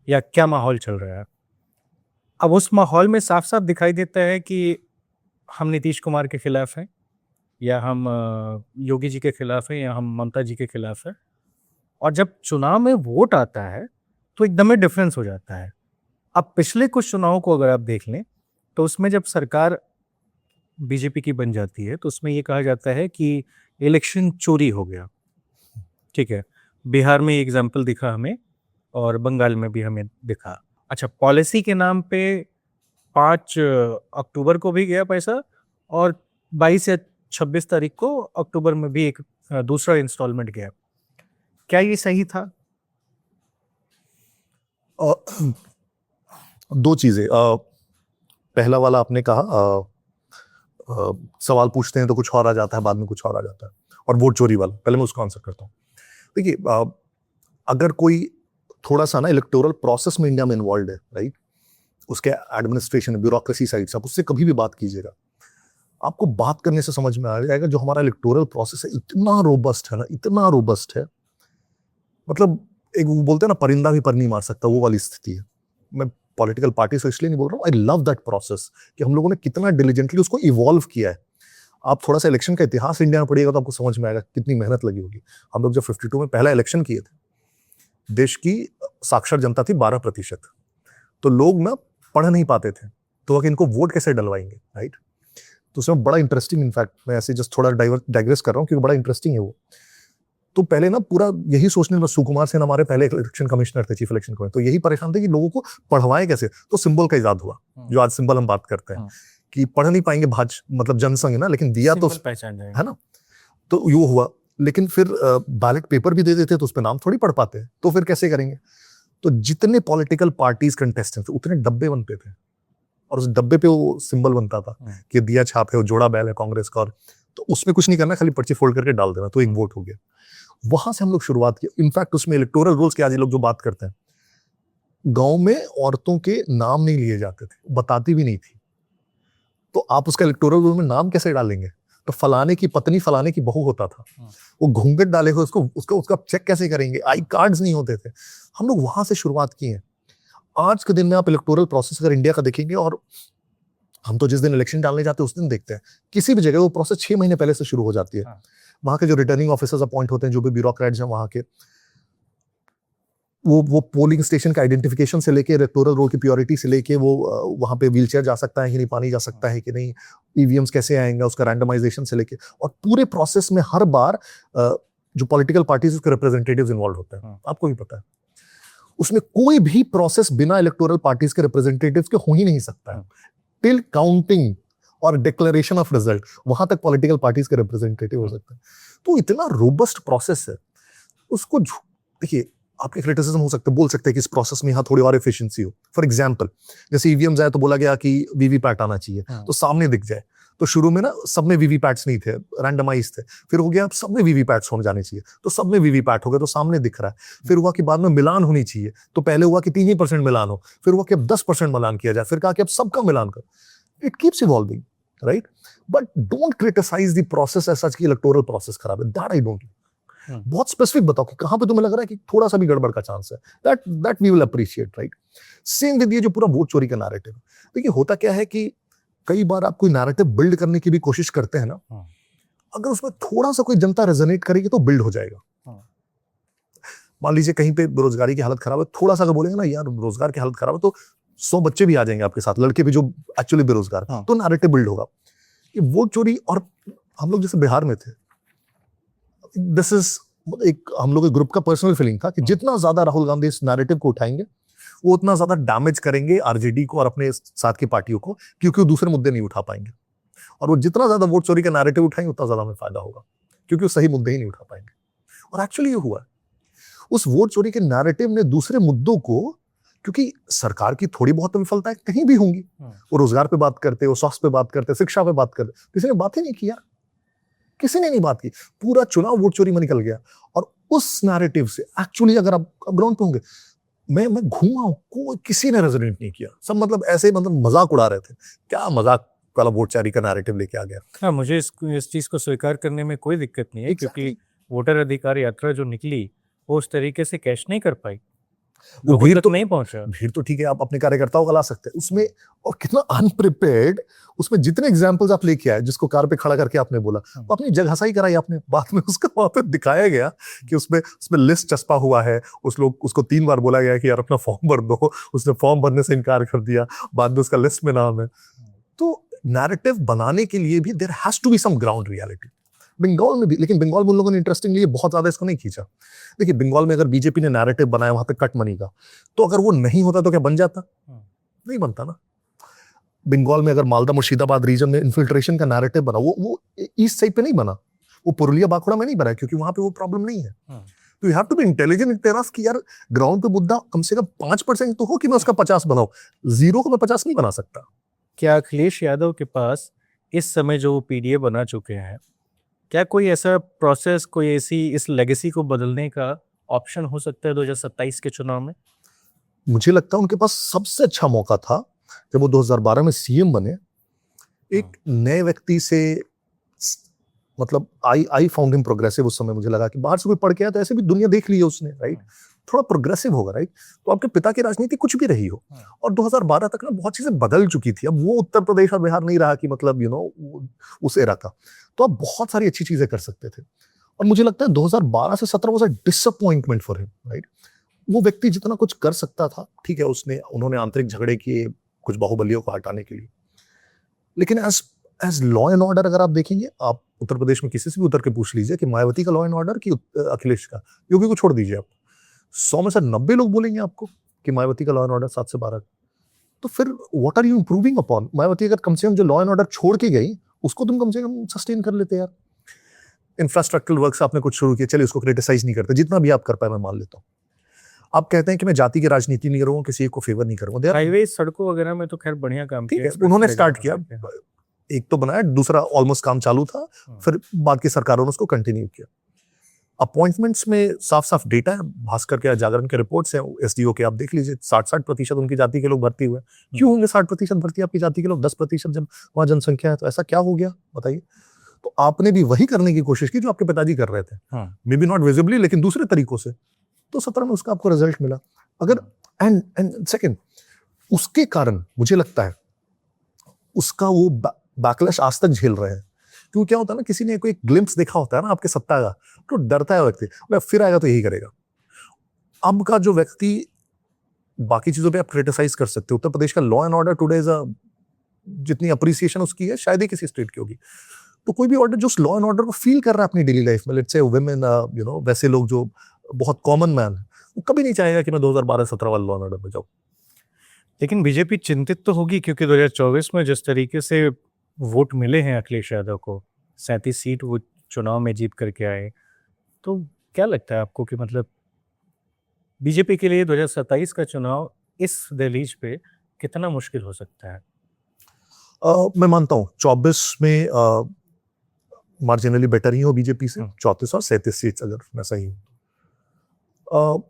या क्या माहौल चल रहा है। अब उस माहौल में साफ साफ दिखाई देता है कि हम नीतीश कुमार के खिलाफ हैं, या हम योगी जी के खिलाफ हैं, या हम ममता जी के खिलाफ हैं। और जब चुनाव में वोट आता है तो एकदम डिफरेंस हो जाता है। अब पिछले कुछ चुनावों को अगर आप देख लें तो उसमें जब सरकार बीजेपी की बन जाती है तो उसमें ये कहा जाता है कि इलेक्शन चोरी हो गया। ठीक है, बिहार में एग्जाम्पल दिखा हमें, और बंगाल में भी हमें दिखा। अच्छा, पॉलिसी के नाम पे 5 अक्टूबर को भी गया पैसा, और 22 या 26 तारीख को अक्टूबर में भी एक दूसरा इंस्टॉलमेंट गया। क्या ये सही था? दो चीजें। पहला वाला आपने कहा, सवाल पूछते हैं तो कुछ और आ जाता है, बाद में कुछ और आ जाता है, और वोट चोरी वाला, पहले मैं उसका आंसर करता हूँ। देखिए, अगर कोई थोड़ा सा ना इलेक्टोरल प्रोसेस में इंडिया में इन्वॉल्व है, राइट, उसके एडमिनिस्ट्रेशन ब्यूरोक्रेसी साइड से, आप उससे कभी भी बात कीजिएगा, आपको बात करने से समझ में आ जाएगा जो हमारा इलेक्टोरल प्रोसेस है इतना रोबस्ट है ना, इतना रोबस्ट है, मतलब एक वो बोलते हैं ना, परिंदा भी पर नहीं मार सकता, वो वाली स्थिति है। मैं पॉलिटिकल पार्टी से इसलिए नहीं बोल रहा हूँ, आई लव दैट प्रोसेस कि हम लोगों ने कितना डिलीजेंटली उसको इवॉल्व किया है। आप थोड़ा सा इलेक्शन का इतिहास इंडिया में पढ़िएगा तो आपको समझ में आएगा कितनी मेहनत लगी होगी। हम लोग जब 52 में पहला इलेक्शन किए थे, देश की साक्षर जनता थी 12%, तो लोग ना पढ़ नहीं पाते थे, तो अगर इनको वोट कैसे डलवाएंगे, राइट। तो उसमें बड़ा इंटरेस्टिंग, इनफैक्ट मैं ऐसे जस्ट थोड़ा डाइग्रेस कर रहा हूँ क्योंकि बड़ा इंटरेस्टिंग है वो। तो पहले ना पूरा यही सोचने में, सुकुमार सेन हमारे पहले इलेक्शन कमिश्नर थे, चीफ इलेक्शन कमिश्नर, तो यही परेशान थे कि लोगों को पढ़वाएं कैसे। तो सिंबल का इजाद हुआ, जो आज सिंबल हम बात करते हैं, कि पढ़ नहीं पाएंगे मतलब जनसंघ है ना, लेकिन दिया तो पहचान जाएगा, है ना, तो यो हुआ। लेकिन फिर बैलेट पेपर भी दे देते तो उस पर नाम थोड़ी पढ़ पाते, तो फिर कैसे करेंगे। तो जितने पॉलिटिकल पार्टीज कंटेस्टेंट्स उतने डब्बे बनते थे, और उस डब्बे पे वो सिंबल बनता था कि दिया छाप है, वो जोड़ा बैल है कांग्रेस का, और तो उसमें कुछ नहीं करना, खाली पर्ची फोल्ड करके डाल देना, तो एक वोट हो गया। वहां से हम लोग शुरुआत की। इनफैक्ट उसमें इलेक्टोरल रूल्स के आज ये लोग जो बात करते हैं, गांव में औरतों के नाम नहीं लिए जाते थे, बताती भी नहीं थी, तो आप उसका इलेक्टोरल रूल में नाम कैसे डालेंगे। तो फलाने की पत्नी फलाने की बहू होता था, वो घूंघट डाले हुए उसको उसको उसका चेक कैसे करेंगे, आई कार्ड्स नहीं होते थे। हम लोग वहां से शुरुआत की है। आज के दिन में आप इलेक्टोरल प्रोसेस अगर इंडिया का देखेंगे, और हम तो जिस दिन इलेक्शन डालने जाते हैं उस दिन देखते हैं, किसी भी जगह वो प्रोसेस 6 महीने पहले से शुरू हो जाती है। वहां के जो रिटर्निंग ऑफिसर्स अपॉइंट होते हैं, जो भी ब्यूरोक्रेट्स हैं वहां के, वो पोलिंग स्टेशन का आइडेंटिफिकेशन से लेके इलेक्टोरल रोल की प्योरिटी से लेके वो वहां पे व्हीलचेयर जा सकता है कि नहीं, पानी जा सकता है कि नहीं, ईवीएम्स कैसे आएंगे, उसका रैंडमाइजेशन से लेके, और पूरे प्रोसेस में हर बार जो पॉलिटिकल पार्टीज उसके रिप्रेजेंटेटिव्स इन्वॉल्व होते हैं, आपको भी पता है। उसमें कोई भी प्रोसेस बिना इलेक्टोरल पार्टीज के रिप्रेजेंटेटिव्स के हो ही नहीं सकता है। टिल काउंटिंग और डिक्लेरेशन ऑफ रिजल्ट, वहां तक पॉलिटिकल पार्टीज के रिप्रेजेंटेटिव हो सकते हैं। तो इतना रोबस्ट प्रोसेस है, उसको देखिए, आपके क्रिटिसिज्म हो सकते हैं, बोल सकते हैं कि इस प्रोसेस में यहाँ थोड़ी और एफिशिएंसी हो। फॉर एग्जांपल, जैसे ईवीएम आए तो बोला गया कि वीवीपैट आना चाहिए, तो सामने दिख जाए। तो शुरू में ना सब में वीवीपैट्स नहीं थे, रैंडमाइज थे। फिर हो गया अब सब में वीवीपैट्स होने जाने चाहिए, तो सब में वीवीपैट हो गए, तो सामने दिख रहा है। फिर हुआ कि बाद में मिलान होनी चाहिए, तो पहले हुआ कि 3% मिलान हो, फिर हुआ कि अब 10% मिलान किया जाए, फिर कहा कि अब सबका मिलान कर। It keeps evolving, right? But don't criticise the process as such कि इलेक्टोरल प्रोसेस खराब है, दैट आई डोंट। बहुत स्पेसिफिक बताओ कि कहां पे तुम्हें लग रहा है कि थोड़ा सा भी गड़बड़ का चांस है, that we will appreciate, right? Same with ये जो पूरा वोट चोरी का नैरेटिव। देखिए, होता क्या है कि कई बार आप कोई नैरेटिव बिल्ड करने की भी कोशिश करते हैं ना, अगर उसमें थोड़ा सा कोई जनता रेजोनेट करेगी तो बिल्ड हो जाएगा। मान लीजिए कहीं पे बेरोजगारी की हालत खराब है, थोड़ा सा अगर बोलेंगे ना यार रोजगार की हालत खराब है, तो 100 बच्चे भी आ जाएंगे आपके साथ, लड़के भी जो एक्चुअली बेरोजगार, तो नैरेटिव बिल्ड होगा। ये वोट चोरी, और हम लोग जैसे बिहार में थे, दिस इज एक हम लोग के ग्रुप का पर्सनल फीलिंग था कि जितना ज्यादा राहुल गांधी इस नैरेटिव को उठाएंगे, वो उतना ज्यादा डैमेज करेंगे आरजेडी को और अपने साथ की पार्टियों को, क्योंकि वो दूसरे मुद्दे नहीं उठा पाएंगे। और वो जितना ज्यादा वोट चोरी का नैरेटिव उठाएंगे उतना ज्यादा हमें फायदा होगा, क्योंकि वो सही मुद्दे ही नहीं उठा पाएंगे। और एक्चुअली ये हुआ, उस वोट चोरी के नैरेटिव ने दूसरे मुद्दों को, क्योंकि सरकार की थोड़ी बहुत विफलताएं कहीं भी होंगी, वो रोजगार पे बात करते, वो स्वास्थ्य पे बात करते, शिक्षा पे बात करते, किसी ने बात ही नहीं किया, किसी ने नहीं बात की। पूरा चुनाव वोट चोरी में निकल गया। और उस नैरेटिव से एक्चुअली अगर आप ग्राउंड पे होंगे, मैं घूमा हूं, कोई किसी ने रेजोनेट नहीं किया, सब मतलब ऐसे मतलब मजाक उड़ा रहे थे, क्या मजाक वाला वोट चोरी का नैरेटिव लेके आ गया। हाँ, मुझे इस चीज को स्वीकार करने में कोई दिक्कत नहीं है, क्योंकि वोटर अधिकार यात्रा जो निकली वो उस तरीके से कैश नहीं कर पाई, वो भीड़ तो नहीं पहुंचा। भीड़ तो ठीक है, आप अपने कार्यकर्ताओं को ला सकते हैं उसमें, और कितना अनप्रिपेयर्ड, उसमें जितने एग्जांपल्स आप लेके आए, जिसको कार पे खड़ा करके आपने बोला, वो अपनी जगह सही कराई आपने, बाद में उसका वहां पे दिखाया गया कि उसमें लिस्ट चस्पा हुआ है, उसको 3 बार बोला गया कि यार अपना फॉर्म भर दो, उसने फॉर्म भरने से इनकार कर दिया, बाद में उसका लिस्ट में नाम है। तो नैरेटिव बनाने के लिए भी there has to be some ground reality. Bengal में भी, लेकिन बंगाल में उन लोगों ने इंटरेस्टिंगली बहुत ज्यादा इसको नहीं खींचा। देखिए, बंगाल में अगर बीजेपी ने नैरेटिव बनाया वहां पे कट मनी का, तो अगर वो नहीं होता तो क्या बन जाता? नहीं बनता ना। बंगाल में अगर मालदा मुर्शिदाबाद रीजन में इन्फिल्ट्रेशन का नैरेटिव बना, वो ईस्ट साइड पे नहीं बना, वो पुरुलिया बांकुड़ा में नहीं बना, क्योंकि वहां पे वो प्रॉब्लम नहीं है। तो you have to be intelligent enough कि यार ग्राउंड पे मुद्दा कम से कम 5% तो हो कि मैं उसका 50 बनाऊं, 0 को मैं 50 नहीं बना सकता। क्या अखिलेश यादव के पास इस समय जो पीडीए बना चुके हैं, क्या कोई ऐसा प्रोसेस, कोई ऐसी इस लेगेसी को बदलने का ऑप्शन हो सकता है 2027 के चुनाव में? मुझे लगता है उनके पास सबसे अच्छा मौका था जब वो 2012 में सीएम बने, एक नए व्यक्ति से, मतलब आई फाउंड हिम प्रोग्रेसिव। उस समय मुझे लगा कि बाहर से कोई पढ़ के आया तो ऐसे भी दुनिया देख ली है उसने, राइट? थोड़ा प्रोग्रेसिव होगा, राइट? तो आपके पिता की राजनीति कुछ भी रही हो, और 2012 तक ना बहुत चीजें बदल चुकी थी। अब वो उत्तर प्रदेश और बिहार नहीं रहा कि मतलब उस एरा का, तो आप बहुत सारी अच्छी चीजें कर सकते थे। और मुझे लगता है 2012 से 17 was a disappointment for him, right? वो व्यक्ति जितना कुछ कर सकता था, ठीक है, उन्होंने आंतरिक झगड़े किए कुछ बाहुबलियों को हटाने के लिए, लेकिन एज लॉ एंड ऑर्डर अगर आप देखेंगे, आप उत्तर प्रदेश में किसी से भी उतर के पूछ लीजिए कि मायावती का लॉ एंड ऑर्डर कि अखिलेश का, योगी को छोड़ दीजिए, आप 100 में से 90 लोग बोलेंगे आपको कि मायावती का लॉ एंड ऑर्डर 7 से 12। तो फिर what are you improving upon? Mayawati अगर कम से कम जो लॉ एंड ऑर्डर छोड़ के गई, उसको तुम कम से कम सस्टेन कर लेते यार। इंफ्रास्ट्रक्चरल वर्क्स आपने कुछ शुरू किए, चलिए उसको क्रिटिसाइज नहीं करते, जितना भी आप कर पाए मैं मान लेता हूँ। आप कहते हैं कि मैं जाति की राजनीति नहीं करूंगा, किसी एक को फेवर नहीं करूंगा, हाईवे सड़कों वगैरह में तो खैर बढ़िया काम किया, उन्होंने स्टार्ट किया, एक तो बनाया, दूसरा ऑलमोस्ट काम चालू था, फिर बाद की सरकारों ने उसको कंटिन्यू किया। अपॉइंटमेंट्स में साफ साफ डेटा है, भास्कर के जागरण के रिपोर्ट्स हैं, एसडीओ के, आप देख लीजिए 60% उनकी जाति के लोग भर्ती हुए। क्यों होंगे 60% भर्ती आपकी जाति के लोग? 10% जब वहाँ जनसंख्या है, तो ऐसा क्या हो गया बताइए? तो आपने भी वही करने की कोशिश की जो आपके पिताजी कर रहे थे, मे बी नॉट विजिबली लेकिन दूसरे तरीकों से, तो 17 में उसका आपको रिजल्ट मिला। अगर एंड सेकंड, उसके कारण मुझे लगता है उसका वो बैकलैश आज तक झेल रहे हैं। क्यों, क्या होता है ना, किसी ने कोई ग्लिम्प्स देखा होता है ना आपके सत्ता का, तो डरता है व्यक्ति, फिर आएगा तो यही करेगा। अब का जो व्यक्ति, बाकी चीजों पे आप क्रिटिसाइज कर सकते हो, उत्तर प्रदेश का law and order today is जितनी अप्रिसिएशन उसकी है शायद ही किसी स्टेट की होगी। तो कोई भी ऑर्डर जो लॉ एंड ऑर्डर को फील कर रहा है अपनी डेली लाइफ में, लेट्स से वुमेन, वैसे लोग जो बहुत कॉमन मैन है, वो कभी नहीं चाहेगा कि मैं 2012-17 वाले लॉ एंड ऑर्डर में जाऊं। लेकिन बीजेपी चिंतित तो होगी, क्योंकि 2024 में जिस तरीके से वोट मिले हैं अखिलेश यादव को, 37 सीट वो चुनाव में जीत करके आए, तो क्या लगता है आपको कि मतलब बीजेपी के लिए 2027 का चुनाव इस दहलीज पे कितना मुश्किल हो सकता है? मैं मानता हूँ 24 में मार्जिनली बेटर ही हो बीजेपी से, 34 और 37 सीट्स अगर मैं सही हूँ।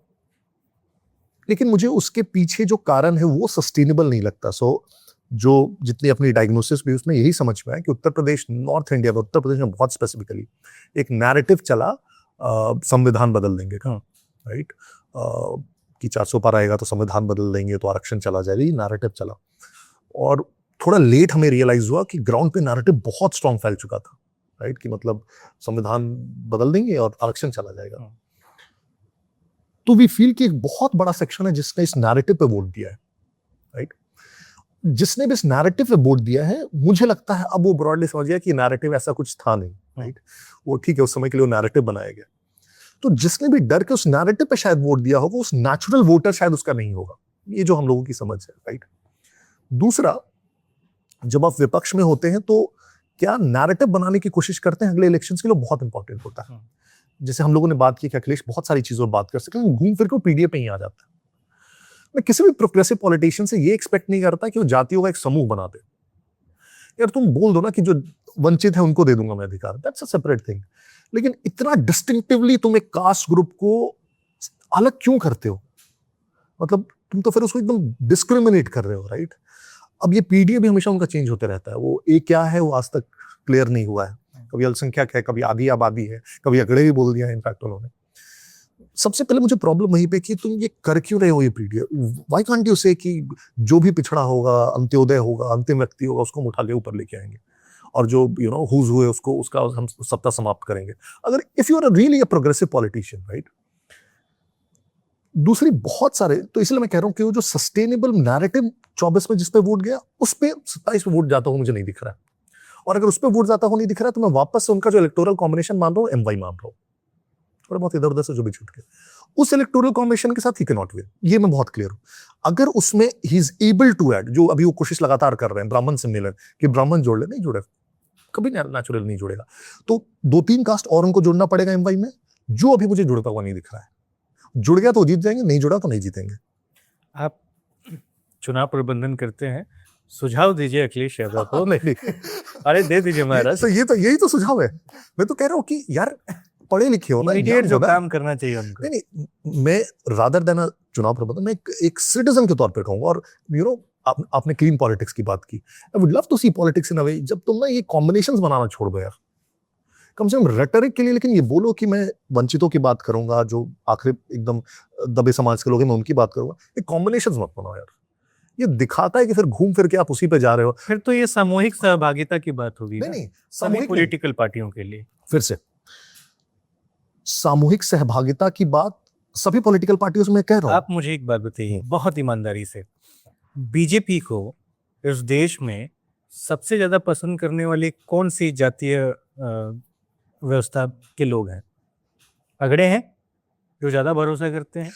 लेकिन मुझे उसके पीछे जो कारण है वो सस्टेनेबल नहीं लगता। जो जितनी अपनी डायग्नोसिस भी उसमें यही समझ में आया कि उत्तर प्रदेश, नॉर्थ इंडिया में, उत्तर प्रदेश में बहुत स्पेसिफिकली एक नैरेटिव चला संविधान बदल देंगे का, राइट, कि 400 पार आएगा तो संविधान बदल देंगे तो आरक्षण चला जाएगा, ये नैरेटिव चला। और थोड़ा लेट हमें रियलाइज हुआ कि ग्राउंड पे नैरेटिव बहुत स्ट्रांग फैल चुका था, राइट, कि मतलब संविधान बदल देंगे और आरक्षण चला जाएगा। तो वी फील कि एक बहुत बड़ा सेक्शन है जिसने इस नैरेटिव पे वोट दिया है, राइट। जिसने भी इस नैरेटिव पे वोट दिया है, मुझे लगता है अब वो ब्रॉडली समझ गया कि नैरेटिव ऐसा कुछ था नहीं, राइट। वो ठीक है, उस समय के लिए वो नैरेटिव बनाया गया। तो जिसने भी डर के उस नैरेटिव पे शायद वोट दिया होगा, उस नेचुरल वोटर शायद उसका नहीं होगा। ये जो हम लोगों की समझ है, राइट। दूसरा, जब आप विपक्ष में होते हैं तो क्या नैरेटिव बनाने की कोशिश करते हैं अगले इलेक्शंस के लिए, बहुत इंपॉर्टेंट होता है। जैसे हम लोगों ने बात की कि अखिलेश बहुत सारी चीजों पर बात कर सकते हैं, घूम फिर के पीडीए पे ही आ जाता है। मैं किसी भी प्रोग्रेसिव पॉलिटिशियन से ये एक्सपेक्ट नहीं करता कि वो जातियों का एक समूह बना दे। यार तुम बोल दो ना कि जो वंचित है उनको दे दूंगा मैं अधिकार, दैट्स अ सेपरेट थिंग। लेकिन इतना डिस्टिंक्टिवली तुम एक कास्ट ग्रुप को अलग क्यों करते हो? मतलब तुम तो फिर उसको एकदम डिस्क्रिमिनेट कर रहे हो, राइट। अब ये पीडीए भी हमेशा उनका चेंज होते रहता है। वो ए क्या है वो आज तक क्लियर नहीं हुआ है। कभी अल्पसंख्यक है, कभी आधी आबादी है, कभी अगड़े भी बोल दिया है इनफैक्ट उन्होंने। सबसे पहले मुझे प्रॉब्लम वहीं पे कि तुम ये कर क्यों रहे हो ये पीडीए? व्हाई कांट यू से कि जो भी पिछड़ा होगा, अंत्योदय होगा, अंतिम व्यक्ति होगा, उसको हम उठा के ऊपर लेके आएंगे, और जो हुज हुए उसका हम सत्ता समाप्त करेंगे। अगर if you are really a progressive politician, right. दूसरी बहुत सारे, तो इसलिए मैं कह रहा हूँ कि वो जो सस्टेनेबल नैरेटिव 24 में जिस पे वोट गया, उस पे 27 पे वोट जाता हुआ मुझे नहीं दिख रहा है। और अगर उस पे वोट जाता हुआ नहीं दिख रहा है तो मैं वापस से उनका जो इलेक्टोरल कॉम्बिनेशन मान रहा हूँ, एमवाई मान रहा हूँ। थोड़ा बहुत इधर उधर से जो भी छूट गए, उस इलेक्टोरल कॉम्बिनेशन के साथ ही कैन नॉट विन, ये मैं बहुत क्लियर हूँ। अगर उसमें ही इज एबल टू ऐड, जो अभी वो कोशिश लगातार कर रहे हैं ब्राह्मण सम्मेलन कि ब्राह्मण जोड़ ले, नहीं जुड़े, कभी नेचुरल नहीं जुड़ेगा। तो 2-3 कास्ट और उनको जोड़ना पड़ेगा एमवाई में, जो अभी मुझे जुड़ता हुआ नहीं दिख रहा है। जुड़ गया तो जीत जाएंगे, नहीं जुड़ा तो नहीं जीतेंगे। आप चुनाव प्रबंधन करते हैं, सुझाव दीजिए अखिलेश यादव को। नहीं, अरे दे दीजिए महाराज। तो यही तो सुझाव है। मैं तो कह रहा हूँ कि यार पढ़े लिखे हो ना, इमीडिएट जो जान काम करना चाहिए उनको। नहीं, मैं रादर देन चुनाव प्रबंधन में एक सिटीजन के तौर पे कहूंगा। और आपने क्लीन पॉलिटिक्स की बात की, I would love to see politics in a way जब तुम ना ये कॉम्बिनेशंस बनाना छोड़ दो यार, कम से कम रेटरिक के लिए। लेकिन ये बोलो कि मैं वंचितों की बात करूंगा, जो आखिर एकदम दबे समाज के लोग हैं, मैं उनकी बात करूंगा। ये कॉम्बिनेशंस मत बनाओ यार, ये दिखाता है कि फिर घूम फिर के आप उसी पे जा रहे हो। फिर तो ये सामूहिक सहभागिता की बात होगी। नहीं, सभी सामूहिक पॉलिटिकल पार्टियों के लिए। फिर से सामूहिक सहभागिता की बात सभी पॉलिटिकल पार्टियों से मैं कह रहा हूं। आप मुझे एक बात बताइए बहुत ईमानदारी से, बीजेपी को इस देश में सबसे ज्यादा पसंद करने वाली कौन सी जातीय व्यवस्था के लोग हैं? अगड़े हैं जो ज्यादा भरोसा करते हैं?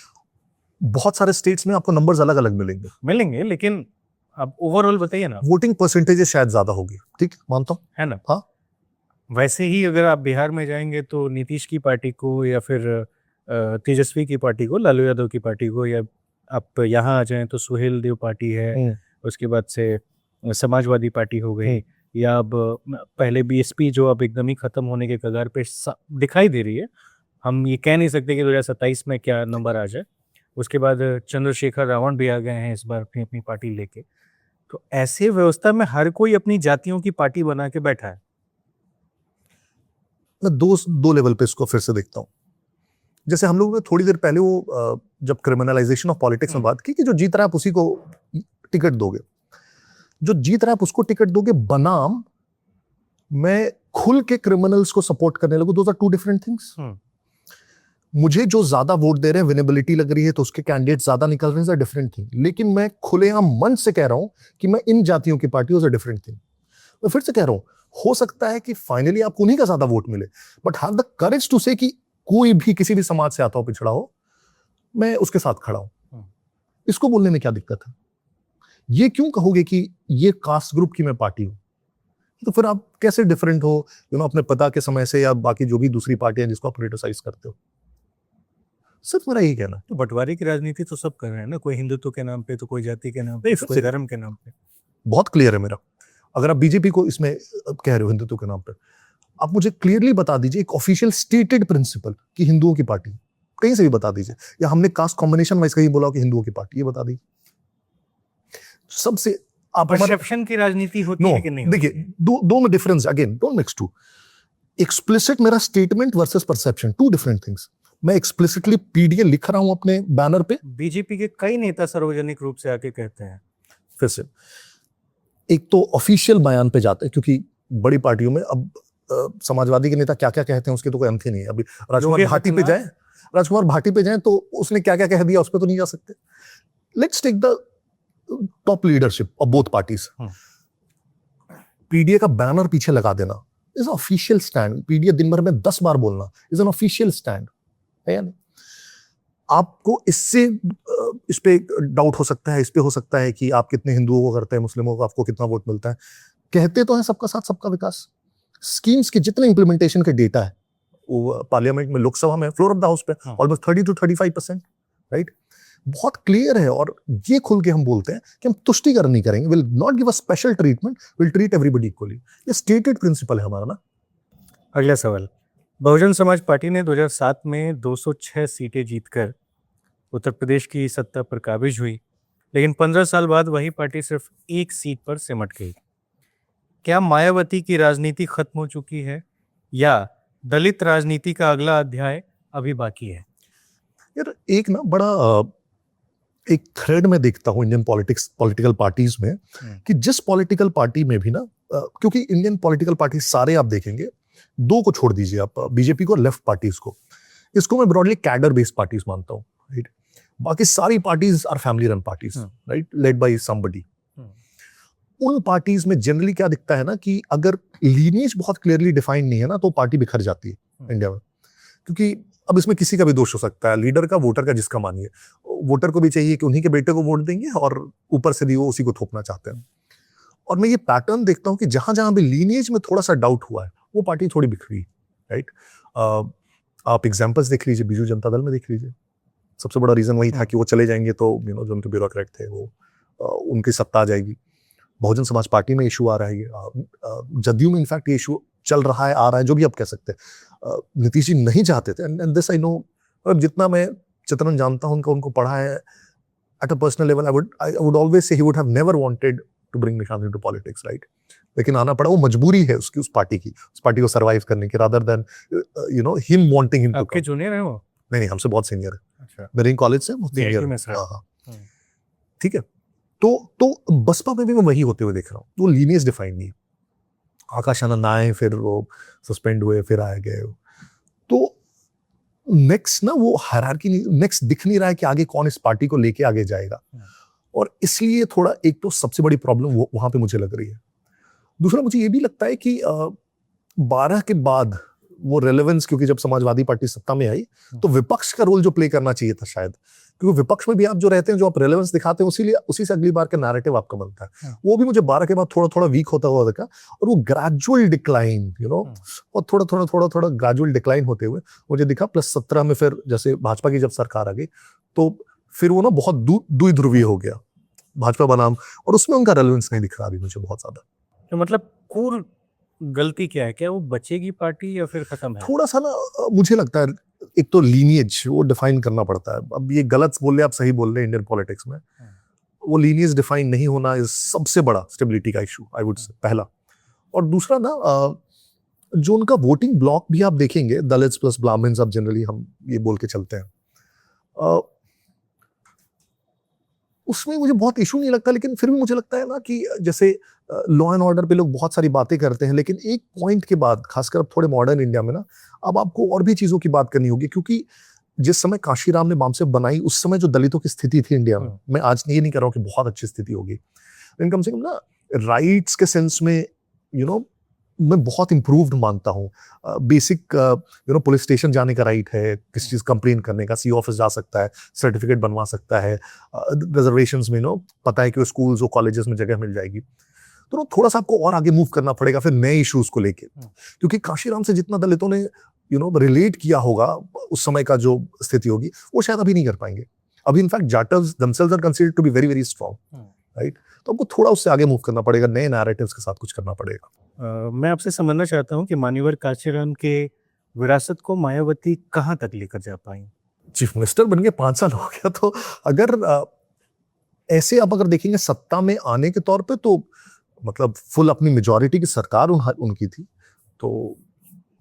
बहुत सारे स्टेट्स में आपको नंबर्स अलग अलग मिलेंगे, लेकिन आप ओवरऑल बताइए ना। वोटिंग परसेंटेज शायद ज्यादा होगी, ठीक मानता हूं, है ना? हाँ। वैसे ही अगर आप बिहार में जाएंगे तो नीतीश की पार्टी को, या फिर तेजस्वी की पार्टी को, लालू यादव की पार्टी को, या आप यहाँ आ जाएं तो सुहेल देव पार्टी है, उसके बाद से समाजवादी पार्टी हो गई, या अब पहले बीएसपी जो अब एकदम ही खत्म होने के कगार पे दिखाई दे रही है। हम ये कह नहीं सकते कि 2027 में क्या नंबर आ जाए। उसके बाद चंद्रशेखर रावण भी आ गए हैं इस बार अपनी पार्टी लेके। तो ऐसे व्यवस्था में हर कोई अपनी जातियों की पार्टी बना के बैठा है। मैं दो लेवल पे इसको फिर से देखता हूँ। जैसे हम लोगों ने थोड़ी देर पहले वो जब क्रिमिनलाइजेशन ऑफ पॉलिटिक्स में बात की कि जो जीत रहा है आप उसी को टिकट दोगे, जो जीत रहा है आप उसको टिकट दोगे बनाम मैं खुल के क्रिमिनल्स को सपोर्ट करने लगूं, those are two different things. मुझे जो ज्यादा वोट दे रहे हैं, विनेबिलिटी लग रही है तो उसके कैंडिडेट ज्यादा निकल रहे हैं, डिफरेंट थिंग। लेकिन मैं खुलेआम मन से कह रहा हूं कि मैं इन जातियों की पार्टी हूं, डिफरेंट थिंग। मैं फिर से कह रहा हूं, हो सकता है कि फाइनली आपको उन्हीं का ज्यादा वोट मिले, but have the courage to say कि कोई भी किसी भी समाज से आता हो, पिछड़ा हो, मैं उसके साथ खड़ा हूं। इसको बोलने में क्या दिक्कत है? ये क्यों कहोगे कि ये कास्ट ग्रुप की मैं पार्टी हूं? तो फिर आप कैसे डिफरेंट हो अपने पिता के समय से या बाकी जो भी दूसरी पार्टियां जिसको आप क्रिटिसाइज करते हो? सिर्फ मेरा यही कहना है। तो बंटवारे की राजनीति तो सब कर रहे हैं ना, कोई हिंदुत्व के नाम पे, तो कोई जाति के नाम पे, नहीं, कोई धर्म के नाम पे। बहुत क्लियर है मेरा। अगर आप बीजेपी को इसमें कह रहे हो हिंदुत्व के नाम पे, आप मुझे क्लियरली बता दीजिए एक ऑफिशियल स्टेटेड प्रिंसिपल कि हिंदुओं की पार्टी, कहीं से भी बता दीजिए, या हमने कास्ट कॉम्बिनेशन वाइज कहीं बोला कि हिंदुओं की पार्टी, ये बता दीजिए। सबसे आप परसेप्शन की राजनीति होती है कि नहीं? देखिए, दो में difference, again don't mix two. Explicit मेरा statement versus perception, two different things. मैं एक्सप्लिसिटली पीडीए लिख रहा हूं अपने बैनर पे। बीजेपी के कई नेता सार्वजनिक रूप से आके कहते हैं। फिर से एक तो ऑफिशियल बयान पे जाते हैं, क्योंकि बड़ी पार्टियों में अब समाजवादी के नेता क्या क्या कहते हैं उसके तो कोई अंत ही नहीं है। अभी राजकुमार भाटी पे जाए तो उसने क्या क्या कह दिया उस पर तो नहीं जा सकते। Let's take the top leadership of both parties. PDA का बैनर पीछे लगा देना इज ऑफिशियल स्टैंड। पीडीए दिन भर में 10 बार बोलना इज एन ऑफिशियल स्टैंड, है या नहीं? आपको इससे इस पे डाउट हो सकता है, इस पे हो सकता है कि आप कितने हिंदुओं को करते हैं, मुस्लिमों को आपको कितना वोट मिलता है। कहते तो है सबका साथ सबका विकास। स्कीम्स के जितने इंप्लीमेंटेशन के डेटा है वो पार्लियामेंट में, लोकसभा में, फ्लोर ऑफ द हाउस पे ऑलमोस्ट 30 to 35%, राइट? बहुत क्लियर है। और ये खुल के हम बोलते हैं कि हम तुष्टिकरण नहीं करेंगे, will not give a special treatment, will treat everybody equally. ये स्टेटेड प्रिंसिपल है हमारा ना। अगला सवाल, बहुजन समाज पार्टी ने 2007 में 206 सीटें जीतकर उत्तर प्रदेश की सत्ता पर काबिज हुई, लेकिन 15 साल बाद वही पार्टी सिर्फ एक सीट पर सिमट गई। क्या मायावती की राजनीति खत्म हो चुकी है या दलित राजनीति का अगला अध्याय अभी बाकी है? यार एक ना बड़ा एक थ्रेड में देखता हूँ इंडियन पॉलिटिकल पार्टीज में, कि जिस पॉलिटिकल पार्टी में भी ना, क्योंकि इंडियन पॉलिटिकल पार्टी सारे आप देखेंगे, दो को छोड़ दीजिए आप, बीजेपी को, लेफ्ट पार्टीज को, इसको मैं ब्रॉडली कैडर बेस्ड पार्टीज मानता हूँ, राइट? बाकी सारी parties are family run parties, right, led by somebody. उन पार्टीज में जनरली क्या दिखता है ना कि अगर लीनिएज बहुत क्लियरली डिफाइंड नहीं है ना तो पार्टी बिखर जाती है इंडिया में। क्योंकि अब इसमें किसी का भी दोष हो सकता है, लीडर का, वोटर का, जिसका मानिए। वोटर को भी चाहिए कि उन्हीं के बेटे को वोट देंगे और ऊपर से भी वो उसी को थोपना चाहते हैं। और मैं ये पैटर्न देखता हूँ कि जहां जहां भी लीनिएज में थोड़ा सा डाउट हुआ है वो पार्टी थोड़ी बिखरी, राइट? आप एग्जाम्पल्स देख लीजिए, बीजू जनता दल में देख लीजिए। सबसे बड़ा रीजन वही था कि वो चले जाएंगे तो जो उनके ब्यूरोक्रेट थे वो उनकी सत्ता आ जाएगी। बहुजन समाज पार्टी में इशू आ रहा है, जदयू में इनफैक्ट ये इशू चल रहा है, आ रहा है, जो भी आप कह सकते हैं। नीतीश जी नहीं चाहते थे, एंड दिस आई नो। जितना मैं चित्रण जानता हूं उनको पढ़ा है at a personal level, I would always say he would have never wanted to bring Nishant into politics, right? लेकिन आना पड़ा, वो मजबूरी है उसकी, उस पार्टी की, उस पार्टी को सर्वाइव करने की, rather than him wanting him to. आपके जूनियर है वो? नहीं, हमसे बहुत सीनियर है। अच्छा, मेरे कॉलेज से वो सीनियर है। हाँ, ठीक है। तो बसपा में भी मैं वही होते हुए देख रहा हूँ, वो लीनियस डिफाइंड नहीं है। आकाश आनंद आए, फिर वो सस्पेंड हुए, फिर आए गए। तो नेक्स्ट ना वो हायरार्की नेक्स्ट दिख नहीं रहा है कि आगे कौन इस पार्टी को लेके आगे जाएगा। और इसलिए थोड़ा, एक तो सबसे बड़ी प्रॉब्लम वहां पे मुझे लग रही है। दूसरा मुझे ये भी लगता है कि 12 के बाद वो रेलेवेंस, क्योंकि जब समाजवादी पार्टी सत्ता में आई तो विपक्ष का रोल जो प्ले करना चाहिए था शायद, क्योंकि विपक्ष में भी आप जो रहते हैं, जो आप रेलेवेंस दिखाते हैं, उसी से अगली बार का नैरेटिव आपका बनता है। वो भी मुझे 12 के बाद थोड़ा थोड़ा वीक होता हुआ देखा, और वो ग्रेजुअल डिक्लाइन, और थोड़ा ग्रेजुअल डिक्लाइन होते हुए मुझे दिखा। प्लस 17 में फिर जैसे भाजपा की जब सरकार आ गई तो फिर वो ना बहुत द्विध्रुवीय हो गया भाजपा बनाम, और उसमें उनका रेलेवेंस नहीं दिख रहा अभी मुझे बहुत ज्यादा। तो मतलब कोर गलती क्या है? क्या वो बचेगी पार्टी या फिर खत्म है? थोड़ा सा ना मुझे लगता है, एक तो लीनिएज वो डिफाइन करना पड़ता है। अब ये गलत बोल रहे, आप सही बोल रहे हैं, इंडियन पॉलिटिक्स में वो लीनिएज डिफाइन नहीं होना इज सबसे बड़ा स्टेबिलिटी का इशू, आई वुड से, पहला। और दूसरा ना जो उनका वोटिंग ब्लॉक भी आप देखेंगे, दलित्स प्लस ब्राह्मण्स, अब जनरली हम ये बोल के चलते हैं, उसमें मुझे बहुत इशू नहीं लगता, लेकिन फिर भी मुझे लगता है ना कि जैसे लॉ एंड ऑर्डर पे लोग बहुत सारी बातें करते हैं, लेकिन एक पॉइंट के बाद, खासकर अब थोड़े मॉडर्न इंडिया में ना, अब आपको और भी चीजों की बात करनी होगी, क्योंकि जिस समय काशीराम ने बामसेफ बनाई, उस समय जो दलितों की स्थिति थी इंडिया में, मैं आज ये नहीं कह रहा हूँ कि बहुत अच्छी स्थिति होगी, लेकिन कम से कम ना राइट्स के सेंस में मैं बहुत इंप्रूव्ड मानता हूँ। बेसिक पुलिस स्टेशन जाने का राइट है, किसी चीज कंप्लेन करने का, सी ऑफिस जा सकता है, सर्टिफिकेट बनवा सकता है, रिजर्वेशंस में पता है कि वो स्कूल्स और कॉलेजेस में जगह मिल जाएगी। तो थोड़ा सा आपको और आगे मूव करना पड़ेगा फिर नए इश्यूज को लेके, क्योंकि काशीराम से जितना दलितों ने रिलेट किया होगा उस समय का जो स्थिति होगी, वो शायद अभी नहीं कर पाएंगे। अभी in fact Jatavs themselves are considered to be very very strong, right? तो आपको थोड़ा उससे आगे मूव करना पड़ेगा, नए नैरेटिव्स के साथ कुछ करना पड़ेगा। मैं आपसे समझना चाहता हूँ कि मान्यवर काशीराम के विरासत को मायावती कहाँ तक लेकर जा पाई? चीफ मिनिस्टर बन के 5 साल हो गया, तो अगर ऐसे आप अगर देखेंगे सत्ता में आने के तौर पे, तो मतलब फुल अपनी मेजॉरिटी की सरकार उनकी थी, तो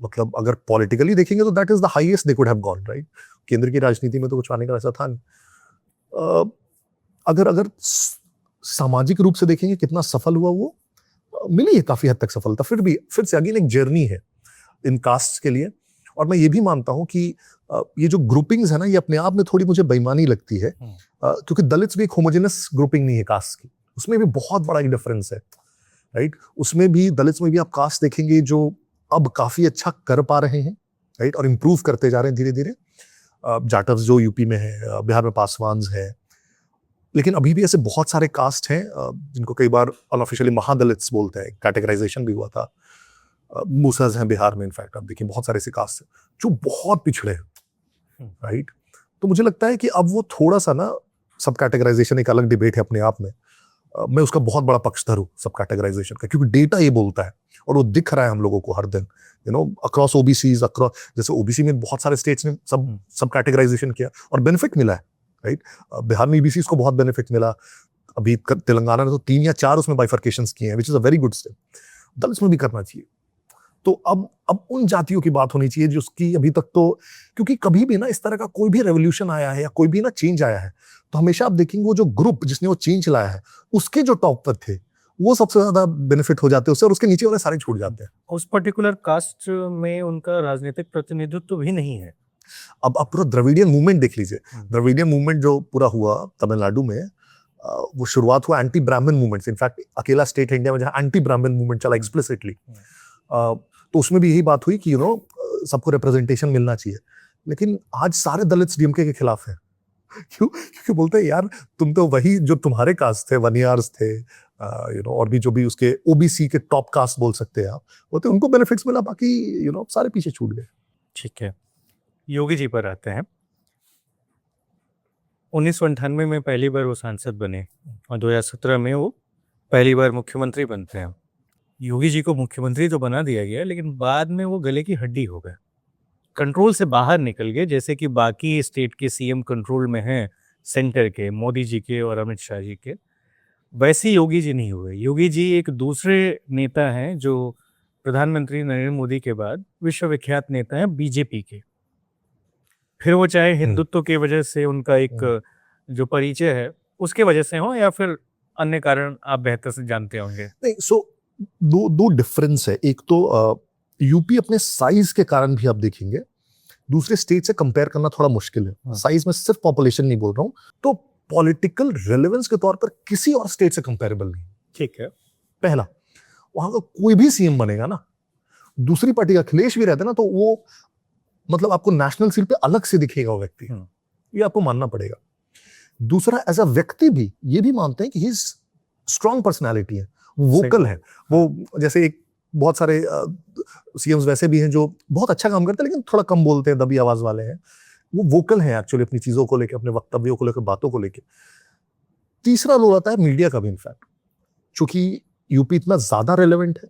मतलब अगर पॉलिटिकली देखेंगे तो that is the highest they could have gone, right? केंद्र की राजनीति में तो कुछ आने का ऐसा था नहीं। अगर सामाजिक रूप से देखेंगे कितना सफल हुआ, वो मिली है काफी हद तक सफलता, फिर से अगेन एक जर्नी है इन कास्ट के लिए। और मैं ये भी मानता हूं कि ये जो ग्रुपिंग्स है ना, ये अपने आप में थोड़ी मुझे बेईमानी लगती है, क्योंकि दलित्स भी एक होमोजेनस ग्रुपिंग नहीं है कास्ट की, उसमें भी बहुत बड़ा एक डिफरेंस है, राइट? उसमें भी दलित्स में भी आप कास्ट देखेंगे जो अब काफी अच्छा कर पा रहे हैं, राइट, और इम्प्रूव करते जा रहे हैं धीरे धीरे। जाटव्स जो यूपी में है, बिहार में पासवान्स है, लेकिन अभी भी ऐसे बहुत सारे कास्ट हैं जिनको कई बार अनऑफिशियली महादलित्स बोलते हैं, कैटेगराइजेशन भी हुआ था। मूसर्स हैं बिहार में, इनफैक्ट आप देखिए बहुत सारे ऐसे कास्ट हैं जो बहुत पिछड़े हैं, राइट? तो मुझे लगता है कि अब वो थोड़ा सा ना, सब कैटेगराइजेशन एक अलग डिबेट है अपने आप में, मैं उसका बहुत बड़ा पक्षधर हूँ सब कैटेगराइजेशन का, क्योंकि डेटा ये बोलता है और वो दिख रहा है हम लोगों को हर दिन, अक्रॉस ओबीसीज, अक्रॉस, जैसे ओबीसी में बहुत सारे स्टेट्स ने सब कैटेगराइजेशन किया और बेनिफिट मिला है, राइट? बिहार में ईबीसी को बहुत बेनिफिट मिला, अभी तेलंगाना ने तो 3 या 4 उसमें बाइफर्केशंस किए हैं, which is a very good step. Dalits में भी करना चाहिए। तो अब उन जातियों की बात होनी चाहिए जिसकी अभी तक तो, क्योंकि कभी भी ना इस तरह का कोई भी रेवोल्यूशन आया है या कोई भी ना चेंज आया है, तो हमेशा आप देखेंगे वो जो ग्रुप जिसने वो चेंज लाया है, उसके जो टॉप पर थे वो सबसे ज्यादा बेनिफिट हो जाते हैं उससे, और उसके नीचे वाले सारे छूट जाते हैं। उस पर्टिकुलर कास्ट में उनका राजनीतिक प्रतिनिधित्व भी नहीं है। अब आप पूरा द्रविडियन मूवमेंट देख लीजिए, द्रविडियन मूवमेंट जो पूरा हुआ तमिलनाडु में, वो शुरुआत हुआ एंटी ब्राह्मण मूवमेंट से। इनफैक्ट अकेला स्टेट है इंडिया में जहाँ एंटी ब्राह्मण मूवमेंट चला एक्सप्लिसिटली, तो उसमें भी यही बात हुई कि सबको रिप्रेजेंटेशन मिलना चाहिए। लेकिन आज सारे दलित्स डीएमके के खिलाफ हैं। क्यों? क्योंकि बोलते हैं यार तुम तो वही जो तुम्हारे कास्ट थे, वनियार्स थे, और भी जो भी उसके ओबीसी के टॉप कास्ट बोल सकते हैं आप, वो तो उनको बेनिफिट्स मिला, बाकी सारे पीछे छूट गए। ठीक है, योगी जी पर आते हैं। 1998 में पहली बार वो सांसद बने और 2017 में वो पहली बार मुख्यमंत्री बनते हैं। योगी जी को मुख्यमंत्री तो बना दिया गया, लेकिन बाद में वो गले की हड्डी हो गए, कंट्रोल से बाहर निकल गए, जैसे कि बाकी स्टेट के सीएम कंट्रोल में हैं, सेंटर के, मोदी जी के और अमित शाह जी के। वैसे योगी जी नहीं हुए। योगी जी एक दूसरे नेता हैं जो प्रधानमंत्री नरेंद्र मोदी के बाद विश्वविख्यात नेता हैं बीजेपी के। फिर वो चाहे हिंदुत्व की वजह से उनका एक जो परिचय है उसके वजह से हो, या फिर अन्य कारण आप बेहतर से जानते होंगे। नहीं, सो दो डिफरेंस है। एक तो यूपी अपने साइज के कारण भी आप देखेंगे दूसरे स्टेट से कंपेयर करना थोड़ा मुश्किल है। साइज में सिर्फ पॉपुलेशन नहीं बोल रहा हूं, तो पॉलिटिकल रेलेवेंस के तौर पर किसी और स्टेट से कंपेरेबल नहीं। ठीक है, पहला, वहां का कोई भी सीएम बनेगा ना, दूसरी पार्टी का अखिलेश भी रहता है ना, तो वो मतलब आपको नेशनल सीट पे अलग से दिखेगा वो व्यक्ति, ये आपको मानना पड़ेगा। दूसरा, एज अ व्यक्ति भी ये भी मानते हैं कि ही स्ट्रॉन्ग पर्सनैलिटी है, वोकल है। वो जैसे एक बहुत सारे सीएम्स वैसे भी हैं जो बहुत अच्छा काम करते हैं लेकिन थोड़ा कम बोलते हैं, दबी आवाज वाले हैं। वो वोकल हैं एक्चुअली अपनी चीजों को लेकर, अपने वक्तव्यों को लेकर, बातों को लेकर। तीसरा रोल आता है मीडिया का भी। इनफैक्ट चूंकि यूपी इतना ज्यादा रेलेवेंट है,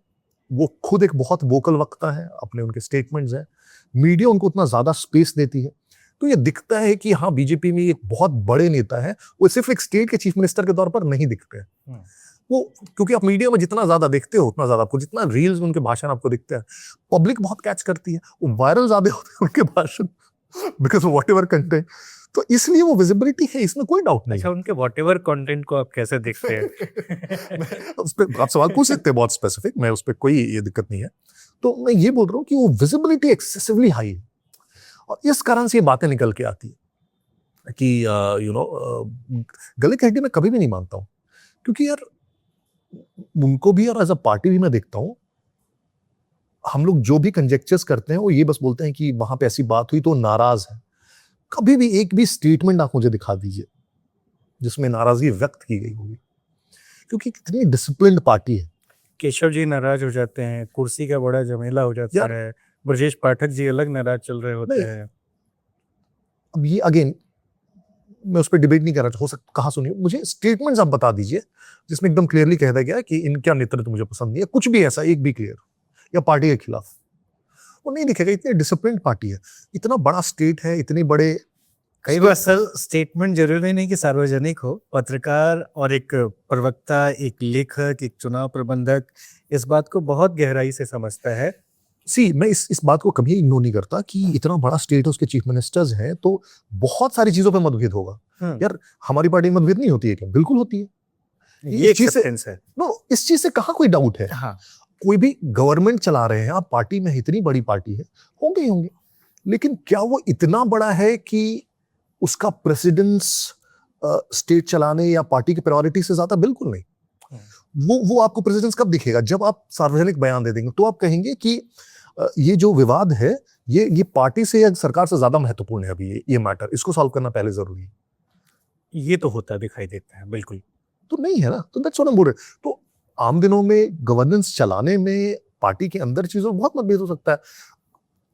वो खुद एक बहुत वोकल वक्ता है, अपने उनके स्टेटमेंट्स हैं, मीडिया उनको उतना ज्यादा स्पेस देती है, तो ये दिखता है कि हाँ बीजेपी में एक बहुत बड़े नेता है, वो सिर्फ एक स्टेट के चीफ मिनिस्टर के तौर पर नहीं दिखते हैं। वो क्योंकि आप मीडिया में जितना ज्यादा देखते हो उतना ज्यादा आपको, जितना रील्स उनके भाषण आपको दिखते हैं, पब्लिक बहुत कैच करती है, वो वायरल ज्यादा होते हैं उनके भाषण, बिकॉज वॉट एवर कंटेंट, तो इसलिए वो विजिबिलिटी है, इसमें कोई डाउट नहीं अच्छा, उनके व्हाटएवर कंटेंट को आप कैसे देखते हैं? है। उस पर आप सवाल पूछ सकते हैं बहुत स्पेसिफिक, मैं उस पर कोई ये दिक्कत नहीं है। तो मैं ये बोल रहा हूँ कि वो विजिबिलिटी एक्सेसिवली हाई है, और इस कारण से ये बातें निकल के आती है कि गले की हड्डी में कभी भी नहीं मानता हूँ, क्योंकि यार उनको भी और एज अ पार्टी भी मैं देखता हूँ, हम लोग जो भी कंजेक्चर्स करते हैं वो ये बस बोलते हैं कि वहां पे ऐसी बात हुई तो नाराज है। कभी भी एक भी स्टेटमेंट आप मुझे दिखा दीजिए जिसमें नाराजगी व्यक्त की गई होगी, क्योंकि कितनी डिसिप्लिन्ड पार्टी है। केशव जी नाराज हो जाते हैं, कुर्सी का बड़ा झमेला हो जाता यार, है, ब्रजेश पाठक जी अलग नाराज चल रहे होते नहीं। हैं। अब ये अगेन मैं उस पर डिबेट नहीं कर रहा, हो सकता, कहा सुनिए, मुझे स्टेटमेंट्स आप बता दीजिए जिसमें एकदम क्लियरली कह दिया गया है कि इनका नेतृत्व मुझे पसंद नहीं है, कुछ भी ऐसा एक भी क्लियर, या पार्टी के खिलाफ, वो नहीं दिखेगा। इतनी डिसिप्लिन पार्टी है, इतना बड़ा स्टेट है, इतने बड़े कई बार सर स्टेटमेंट जरूरी नहीं कि सार्वजनिक हो, पत्रकार और एक प्रवक्ता, एक लेखक, एक चुनाव प्रबंधक इस बात को बहुत गहराई से समझता है। मैं इस बात को कभी इग्नोर नहीं करता कि इतना बड़ा स्टेट है, उसके चीफ मिनिस्टर्स हैं, तो बहुत सारी चीजों पे मतभेद होगा। यार हमारी पार्टी में मतभेद नहीं होती है क्या? बिल्कुल होती है। ये एक्सेप्टेंस है। इस चीज से कहाँ कोई डाउट है। हाँ, कोई भी गवर्नमेंट चला रहे हैं आप, पार्टी में इतनी बड़ी पार्टी है, होंगे ही होंगे, लेकिन क्या वो इतना बड़ा है कि उसका प्रेसिडेंस स्टेट चलाने या पार्टी की प्रायोरिटी से ज्यादा? बिल्कुल नहीं। वो आपको प्रेसिडेंस कब दिखेगा? जब आप सार्वजनिक बयान दे देंगे, तो आप कहेंगे कि ये जो विवाद है ये पार्टी से या सरकार से ज्यादा महत्वपूर्ण है अभी, ये मैटर, इसको सॉल्व करना पहले जरूरी है। ये तो होता दिखाई देता है, बिल्कुल। तो नहीं है ना, तो दैट्स व्हाट आई एम बोल रहे। तो आम दिनों में गवर्नेंस चलाने में पार्टी के अंदर चीजों में बहुत मतभेद हो सकता है।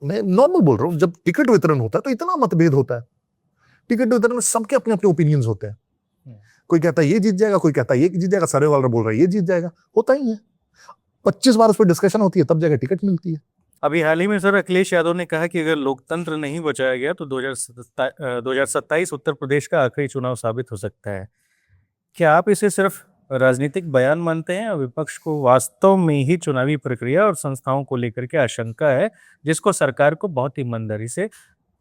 मैं नॉर्मल बोल रहा हूँ, जब टिकट वितरण होता है तो इतना मतभेद होता है। टिकट वितरण में सबके अपने अपने ओपिनियंस होते हैं। कोई कहता है ये जीत जाएगा, कोई कहता है ये जीत जाएगा, सर्वे वाला बोल रहा है ये जीत जाएगा, होता ही है। 25 बार उस पर डिस्कशन होती है, तब जाकर टिकट मिलती है। अभी हाल ही में सर अखिलेश यादव ने कहा कि अगर लोकतंत्र नहीं बचाया गया तो 2027 उत्तर प्रदेश का आखिरी चुनाव साबित हो सकता है। क्या आप इसे सिर्फ राजनीतिक बयान मानते हैं, और विपक्ष को वास्तव में ही चुनावी प्रक्रिया और संस्थाओं को लेकर के आशंका है, जिसको सरकार को बहुत ईमानदारी से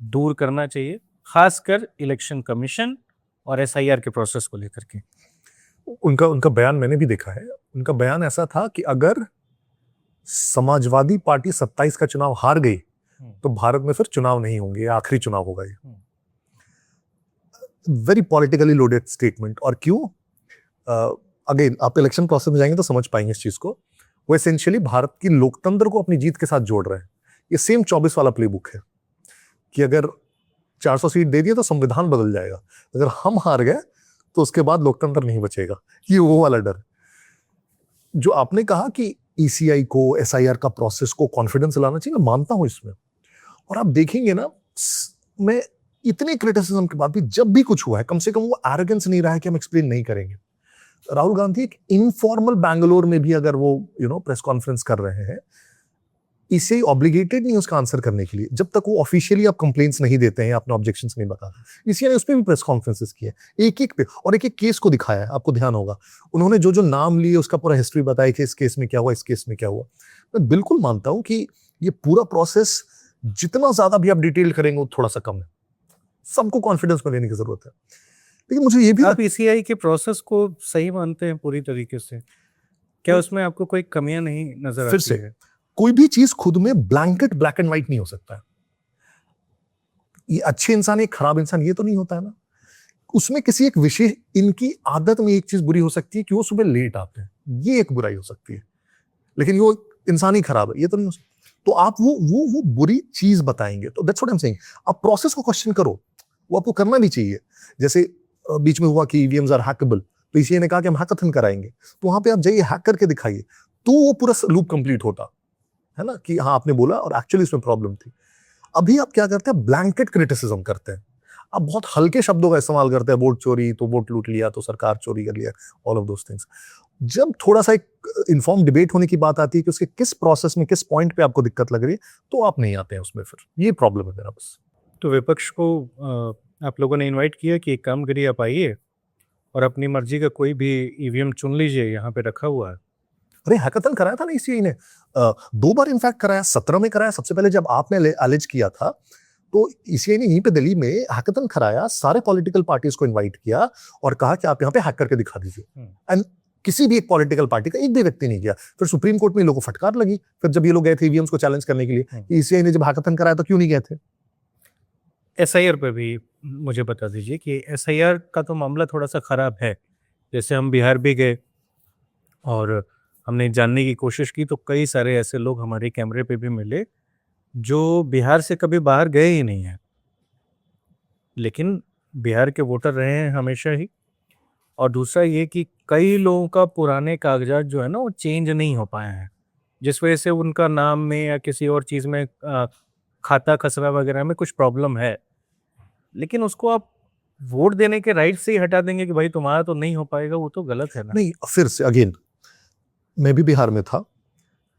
दूर करना चाहिए, खासकर इलेक्शन कमीशन और एसआईआर के प्रोसेस को लेकर के? उनका बयान मैंने भी देखा है। उनका बयान ऐसा था कि अगर समाजवादी पार्टी 27 का चुनाव हार गई तो भारत में फिर चुनाव नहीं होंगे, आखिरी चुनाव होगा ये। Very politically loaded statement. और क्यों? अगेन आप इलेक्शन प्रोसेस में जाएंगे तो समझ पाएंगे इस चीज को। वो एसेंशियली भारत की लोकतंत्र को अपनी जीत के साथ जोड़ रहे हैं। ये सेम 24 वाला प्लेबुक है कि अगर 400 सीट दे दिए तो संविधान बदल जाएगा, अगर हम हार गए तो उसके बाद लोकतंत्र नहीं बचेगा। ये वो वाला डर जो आपने कहा कि ईसीआई को, एसआईआर का प्रोसेस को कॉन्फिडेंस लाना चाहिए, मैं मानता हूं इसमें। और आप देखेंगे ना, मैं इतने क्रिटिसिज्म के बाद भी जब भी कुछ हुआ है, कम से कम वो एरोगेंस नहीं रहा है कि हम एक्सप्लेन नहीं करेंगे। राहुल गांधी एक इनफॉर्मल बैंगलोर में भी अगर वो प्रेस कॉन्फ्रेंस कर रहे हैं, इसे ऑब्लिगेटेड नहीं उसका आंसर करने के लिए, जब तक वो ऑफिशियली आप कंप्लेंट्स नहीं देते हैं, अपने ऑब्जेक्शंस नहीं बताते। इसी ने उस पर भी प्रेस कॉन्फ्रेंसेस किए, एक एक पे, और एक एक केस को दिखाया है। आपको ध्यान होगा उन्होंने जो जो नाम लिए उसका पूरा हिस्ट्री बताई कि इस केस में क्या हुआ, इस केस में क्या हुआ। मैं बिल्कुल मानता हूं कि ये पूरा प्रोसेस जितना ज्यादा भी आप डिटेल करेंगे वो थोड़ा सा कम है। सबको कॉन्फिडेंस में लेने की जरूरत है, लेकिन मुझे ये भी आप ईसीआई के प्रोसेस को सही मानते हैं पूरी तरीके से? क्या उसमें आपको कोई कमियां नहीं नजर फिर आती से है? कोई भी चीज खुद में ब्लैंकेट ब्लैक एंड व्हाइट नहीं हो सकता है। ये अच्छे इंसान, एक खराब इंसान, ये तो नहीं होता है ना। उसमें किसी एक विशेष, इनकी आदत में एक चीज बुरी हो सकती है कि वो सुबह लेट आते हैं, ये एक बुराई हो सकती है, लेकिन वो इंसान ही खराब है, ये तो नहीं हो सकता। तो आप वो बुरी चीज बताएंगे, तो that's what I am saying. आप प्रोसेस को क्वेश्चन करो, वो आपको करना भी चाहिए। जैसे बीच में हुआ कि ईवीएम्स आर हैकेबल, तो इसीलिए ने कहा कि हम हैकाथन कराएंगे, तो वहां पे आप जाइए, हैक करके दिखाइए, तो वो पूरा लूप कंप्लीट होता है ना, कि हाँ आपने बोला और एक्चुअली इसमें प्रॉब्लम थी। अभी आप क्या करते हैं, ब्लैंकेट क्रिटिसिज्म करते हैं। आप बहुत हल्के शब्दों का इस्तेमाल करते हैं, वोट चोरी तो वोट लूट लिया, तो सरकार चोरी कर लिया, ऑल ऑफ दोस थिंग्स। जब थोड़ा सा एक इन्फॉर्म डिबेट होने की बात आती है कि उसके किस प्रोसेस में, किस पॉइंट पे आपको दिक्कत लग रही है, तो आप नहीं आते हैं उसमें। फिर ये प्रॉब्लम है मेरा बस। तो विपक्ष को आप लोगों ने इनवाइट किया कि एक काम करिए, आप आइए और अपनी मर्जी का कोई भी ईवीएम चुन लीजिए, यहाँ पे रखा हुआ है। अरे हैकाथन कराया था ना ईसीआई ने, 2 बार इनफैक्ट कराया, 17 में कराया। सबसे पहले जब आपने एलिज किया था तो ईसीआई ने यहीं पे दिल्ली में हैकाथन कराया, सारे पॉलिटिकल पार्टीज को इनवाइट किया और कहा कि आप यहाँ पे हैक करके दिखा दीजिए। एंड किसी भी एक पॉलिटिकल पार्टी का एक भी व्यक्ति नहीं किया। फिर सुप्रीम कोर्ट में लोगों को फटकार लगी। फिर जब ये लोग गए थे ईवीएम्स को चैलेंज करने के लिए, ईसीआई ने जब हैकाथन कराया तो क्यों नहीं गए थे? एसआईआर पे भी मुझे बता दीजिए कि एसआईआर का तो मामला थोड़ा सा खराब है। जैसे हम बिहार भी गए और हमने जानने की कोशिश की, तो कई सारे ऐसे लोग हमारे कैमरे पे भी मिले जो बिहार से कभी बाहर गए ही नहीं हैं, लेकिन बिहार के वोटर रहे हैं हमेशा ही। और दूसरा ये कि कई लोगों का पुराने कागजात जो है ना वो चेंज नहीं हो पाए हैं, जिस वजह से उनका नाम में या किसी और चीज़ में खाता खसरा वगैरह में कुछ प्रॉब्लम है। लेकिन उसको आप वोट देने के राइट से ही हटा देंगे कि भाई तुम्हारा तो नहीं हो पाएगा, वो तो गलत है ना। नहीं, फिर से अगेन मैं भी बिहार में था,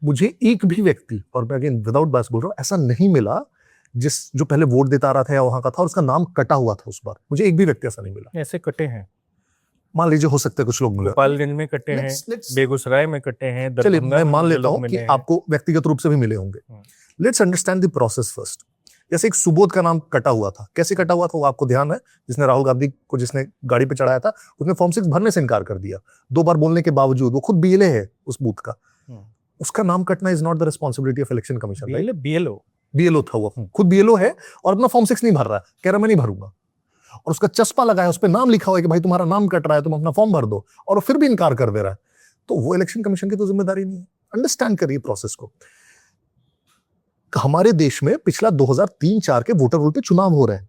मुझे एक भी व्यक्ति, और मैं अगेन विदाउट बायस बोल रहा हूँ, ऐसा नहीं मिला जो पहले वोट देता आ रहा था या वहां का था और उसका नाम कटा हुआ था उस बार। मुझे एक भी व्यक्ति ऐसा नहीं मिला। ऐसे कटे हैं, मान लीजिए हो सकता है कुछ लोग मिले, गोपालगंज में कटे हैं, बेगूसराय में कटे हैं, चलिए दरभंगा मैं में मान मुझे लेता लोग हूँ कि मिले हैं। आपको व्यक्तिगत रूप से भी मिले होंगे। Let's understand the process first. जैसे एक सुबोध का नाम कटा हुआ था, कैसे कटा हुआ था वो आपको ध्यान है? जिसने राहुल गांधी को जिसने गाड़ी पे चढ़ाया था, उसने फॉर्म 6 भरने से इनकार कर दिया 2 बार बोलने के बावजूद। वो खुद बीएलए है उस बूथ का, उसका नाम कटना is not the responsibility of election commission. BLO था वो, खुद बीएलओ है और अपना फॉर्म 6 नहीं भर रहा है, कह रहा मैं नहीं भरूंगा। और उसका चस्पा लगा है, उस पर नाम लिखा हुआ है कि भाई तुम्हारा नाम कट रहा है, तुम अपना फॉर्म भर दो, और वो फिर भी इनकार कर दे रहा है। तो वो इलेक्शन कमीशन की तो जिम्मेदारी नहीं है। अंडरस्टैंड करिए प्रोसेस को। हमारे देश में पिछला 2003-4 के वोटर रोल पे चुनाव हो रहे हैं।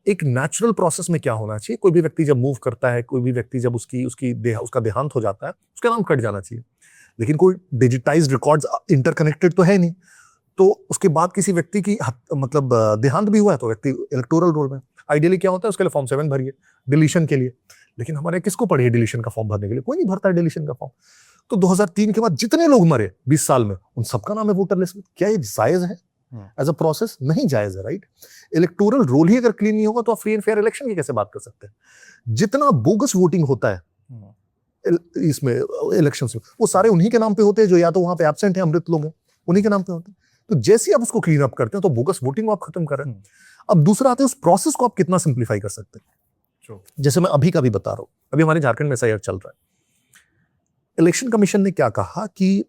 एक नेचुरल प्रोसेस में क्या होना चाहिए, कोई भी व्यक्ति जब मूव करता है, कोई भी व्यक्ति जब उसका देहांत हो जाता है, उसका नाम कट जाना चाहिए। लेकिन कोई डिजिटाइज्ड रिकॉर्ड्स इंटरकनेक्टेड तो है नहीं। तो उसके बाद किसी व्यक्ति की मतलब देहांत भी हुआ है तो व्यक्ति इलेक्टोरल रोल में, आइडियली क्या होता है उसके लिए फॉर्म 7 भरिए डिलीशन के लिए। लेकिन हमारे किसको पड़ी है डिलीशन का फॉर्म भरने के लिए? कोई नहीं भरता है डिलीशन का फॉर्म। तो 2003 के बाद जितने लोग मरे 20 साल में, उन सबका नाम है वोटर लिस्ट में। क्या ये जायज है एज अ प्रोसेस? नहीं जायज है, राइट? इलेक्टोरल रोल ही अगर क्लीन नहीं होगा तो आप फ्री एंड फेयर इलेक्शन की कैसे बात कर सकते हैं? जितना बोगस वोटिंग होता है इसमें इलेक्शंस में, वो सारे उन्हीं के नाम पे होते हैं जो या तो वहां पे एब्सेंट है, अमृत लोग हैं, उन्हीं के नाम पे होते हैं। तो जैसे ही आप उसको क्लीन अप करते हैं तो बोगस वोटिंग को आप खत्म कर रहे हैं। अब दूसरा आता है उस प्रोसेस को आप कितना सिंप्लीफाई कर सकते हैं। जैसे मैं अभी का भी बता रहा हूं, अभी हमारे झारखंड में एसआईआर चल रहा है। इलेक्शन कमीशन ने क्या कहा कि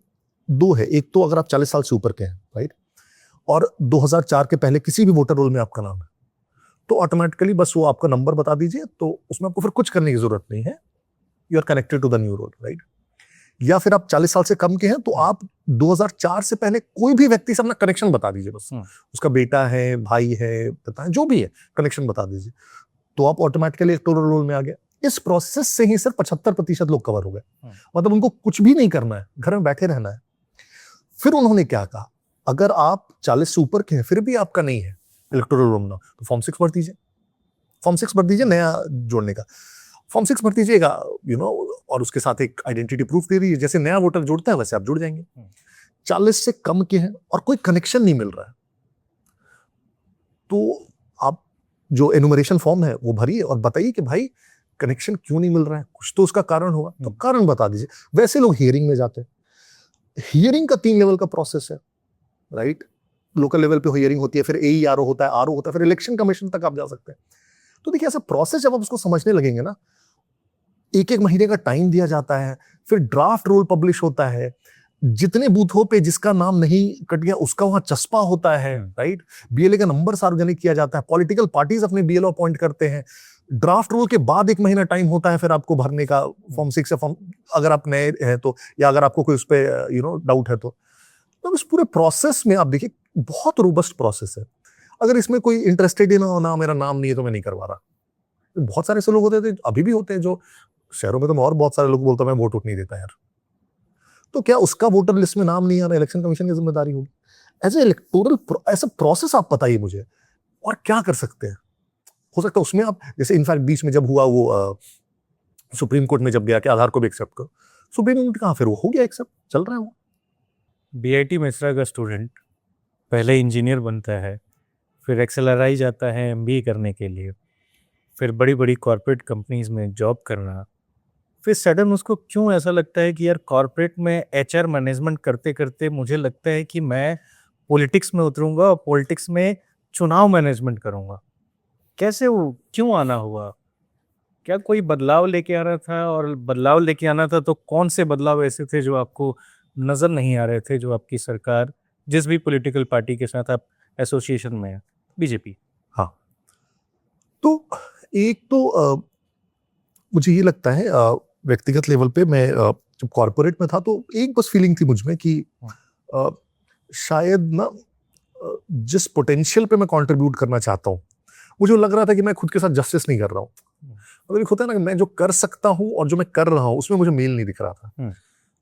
2 है, एक तो अगर आप 40 साल से ऊपर के हैं, राइट, और 2004 के पहले किसी भी वोटर रोल में आपका नाम है, तो ऑटोमेटिकली बस वो आपका नंबर बता दीजिए, तो उसमें आपको फिर कुछ करने की जरूरत नहीं है, you are connected to the new role, right. या फिर आप 40 साल से कम के हैं तो आप 2004 से पहले कोई भी व्यक्ति से अपना कनेक्शन बता दीजिए, बस उसका बेटा है, भाई है, पता है, जो भी है, कनेक्शन बता दीजिए, तो आप ऑटोमेटिकली इलेक्टोरल रोल में आ गए। इस प्रोसेस से ही सिर्फ 75% लोग कवर हो गए। मतलब उनको कुछ भी नहीं करना है, घर में बैठे रहना है। फिर उन्होंने क्या कहा, अगर आप 40 से ऊपर के हैं फिर भी आपका नहीं है इलेक्टोरल रोल में, तो फॉर्म 6 भर दीजिए, फॉर्म 6 भर दीजिए, नया जोड़ने का फॉर्म 6 भर दीजिएगा, और उसके साथ एक आइडेंटिटी प्रूफ दे दीजिए। जैसे नया वोटर जुड़ता है वैसे आप जुड़ जाएंगे। 40 से कम के हैं और कोई कनेक्शन नहीं मिल रहा है, तो आप जो एनुमरेशन फॉर्म है वो भरिए और बताइए कि भाई कनेक्शन क्यों नहीं मिल रहा है, कुछ तो उसका कारण होगा, तो कारण बता दीजिए। वैसे लोग हियरिंग में जाते हैं। हियरिंग का 3 लेवल का प्रोसेस है, राइट। लोकल लेवल पे हियरिंग होती है, फिर AERO होता है, RO होता है, फिर इलेक्शन कमीशन तक आप जा सकते हैं। तो देखिए ऐसा प्रोसेस जब आप उसको समझने लगेंगे ना, 1-1 महीने का टाइम दिया जाता है, फिर ड्राफ्ट रोल पब्लिश होता है, जितने बूथों पे जिसका नाम नहीं कट गया उसका वहां चस्पा होता है, राइट। BLA का नंबर सार्वजनिक किया जाता है, पॉलिटिकल पार्टीज अपने BLO अपॉइंट करते हैं, ड्राफ्ट रोल के बाद 1 महीना टाइम होता है फिर आपको भरने का फॉर्म 6 या फॉर्म, अगर आप नए हैं तो, या अगर आपको कोई उस पर डाउट है तो इस पूरे प्रोसेस में आप देखिए बहुत रोबस्ट प्रोसेस है। अगर इसमें कोई इंटरेस्टेड ही ना हो, ना मेरा नाम नहीं है तो मैं नहीं करवा रहा। बहुत सारे ऐसे लोग होते थे, अभी भी होते हैं, जो शहरों में तो मैं और बहुत सारे लोग बोलता मैं वोट नहीं देता यार, तो क्या उसका वोटर लिस्ट में नाम नहीं आ रहा, इलेक्शन कमीशन की जिम्मेदारी होगी? एज ए इलेक्टोरल ऐसा प्रोसेस आप बताइए मुझे, और क्या कर सकते हैं? हो सकता है उसमें आप, जैसे इनफैक्ट बीच में जब हुआ वो सुप्रीम कोर्ट में जब गया कि आधार को भी एक्सेप्ट करो, सुप्रीम कोर्ट कहा, फिर वो हो गया एक्सेप्ट, चल रहा है वो। BIT मिश्रा का स्टूडेंट पहले इंजीनियर बनता है, फिर XLRI जाता है MBA करने के लिए, फिर बड़ी बड़ी कॉरपोरेट कंपनीज में जॉब करना, फिर सडन उसको क्यों ऐसा लगता है कि यार कॉरपोरेट में एचआर मैनेजमेंट करते करते मुझे लगता है कि मैं पॉलिटिक्स में उतरूंगा और पॉलिटिक्स में चुनाव मैनेजमेंट करूंगा। कैसे वो क्यों आना हुआ? क्या कोई बदलाव लेके आना था? और बदलाव लेके आना था तो कौन से बदलाव ऐसे थे जो आपको नजर नहीं आ रहे थे, जो आपकी सरकार जिस भी पॉलिटिकल पार्टी के साथ आप एसोसिएशन में है, बीजेपी? हाँ, तो एक तो मुझे ये लगता है व्यक्तिगत लेवल पे मैं जब कॉर्पोरेट में था तो एक बस फीलिंग थी मुझ में कि अ, शायद ना जिस पोटेंशियल पे मैं कंट्रीब्यूट करना चाहता हूँ, मुझे लग रहा था कि मैं खुद के साथ जस्टिस नहीं कर रहा हूँ। मतलब एक होता है ना कि मैं जो कर सकता हूँ और जो मैं कर रहा हूँ उसमें मुझे मेल नहीं दिख रहा था।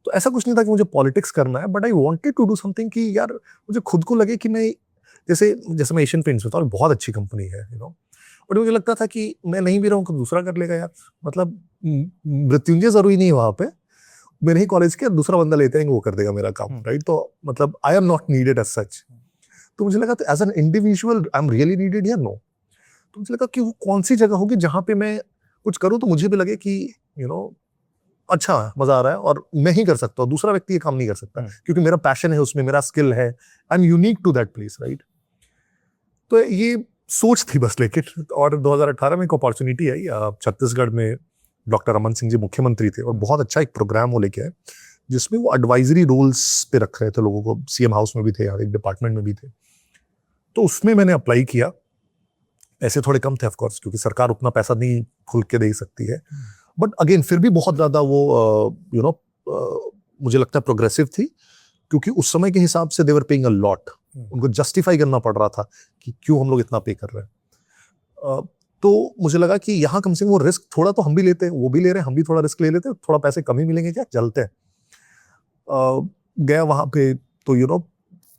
तो ऐसा कुछ नहीं था कि मुझे पॉलिटिक्स करना है, but I wanted to do something कि यार मुझे खुद को लगे कि मैं जैसे जैसे मैं एशियन पेंट्स में था और बहुत अच्छी कंपनी है, बट मुझे लगता था कि मैं नहीं भी रहूँ तो दूसरा कर लेगा यार। मतलब मृत्युंजय जरूरी नहीं है वहां पे, मेरे ही कॉलेज के दूसरा बंदा लेते हैं वो कर देगा मेरा काम, राइट? तो मतलब I am not needed as such. तो मुझे लगा तो as an individual I am really needed या नो। तो मुझे लगा कि वो कौन सी जगह होगी जहां पे मैं कुछ करूं तो मुझे भी लगे कि अच्छा है, मजा आ रहा है और मैं ही कर सकता हूँ, दूसरा व्यक्ति ये काम नहीं कर सकता क्योंकि मेरा पैशन है उसमें, मेरा स्किल है, I am unique to that place, right? तो ये सोच थी बस। लेकिन और 2018 में एक अपॉर्चुनिटी आई, छत्तीसगढ़ में डॉक्टर रमन सिंह जी मुख्यमंत्री थे और बहुत अच्छा एक प्रोग्राम वो लेके आए जिसमें वो एडवाइजरी रोल्स पे रख रहे थे लोगों को। सीएम हाउस में भी थे और एक डिपार्टमेंट में भी थे। तो उसमें मैंने अप्लाई किया। पैसे थोड़े कम थे ऑफकोर्स, क्योंकि सरकार उतना पैसा नहीं खुल के दे सकती है, बट अगेन फिर भी बहुत ज्यादा वो मुझे लगता है प्रोग्रेसिव थी, क्योंकि उस समय के हिसाब से देवर पेइंग अ लॉट। उनको जस्टिफाई करना पड़ रहा था कि क्यों हम लोग इतना पे कर रहे हैं। तो मुझे लगा कि यहाँ कम से कम वो रिस्क थोड़ा तो हम भी लेते हैं, वो भी ले रहे हैं, हम भी थोड़ा रिस्क ले लेते हैं, थोड़ा पैसे कम ही मिलेंगे, क्या चलते हैं। गया वहां पे तो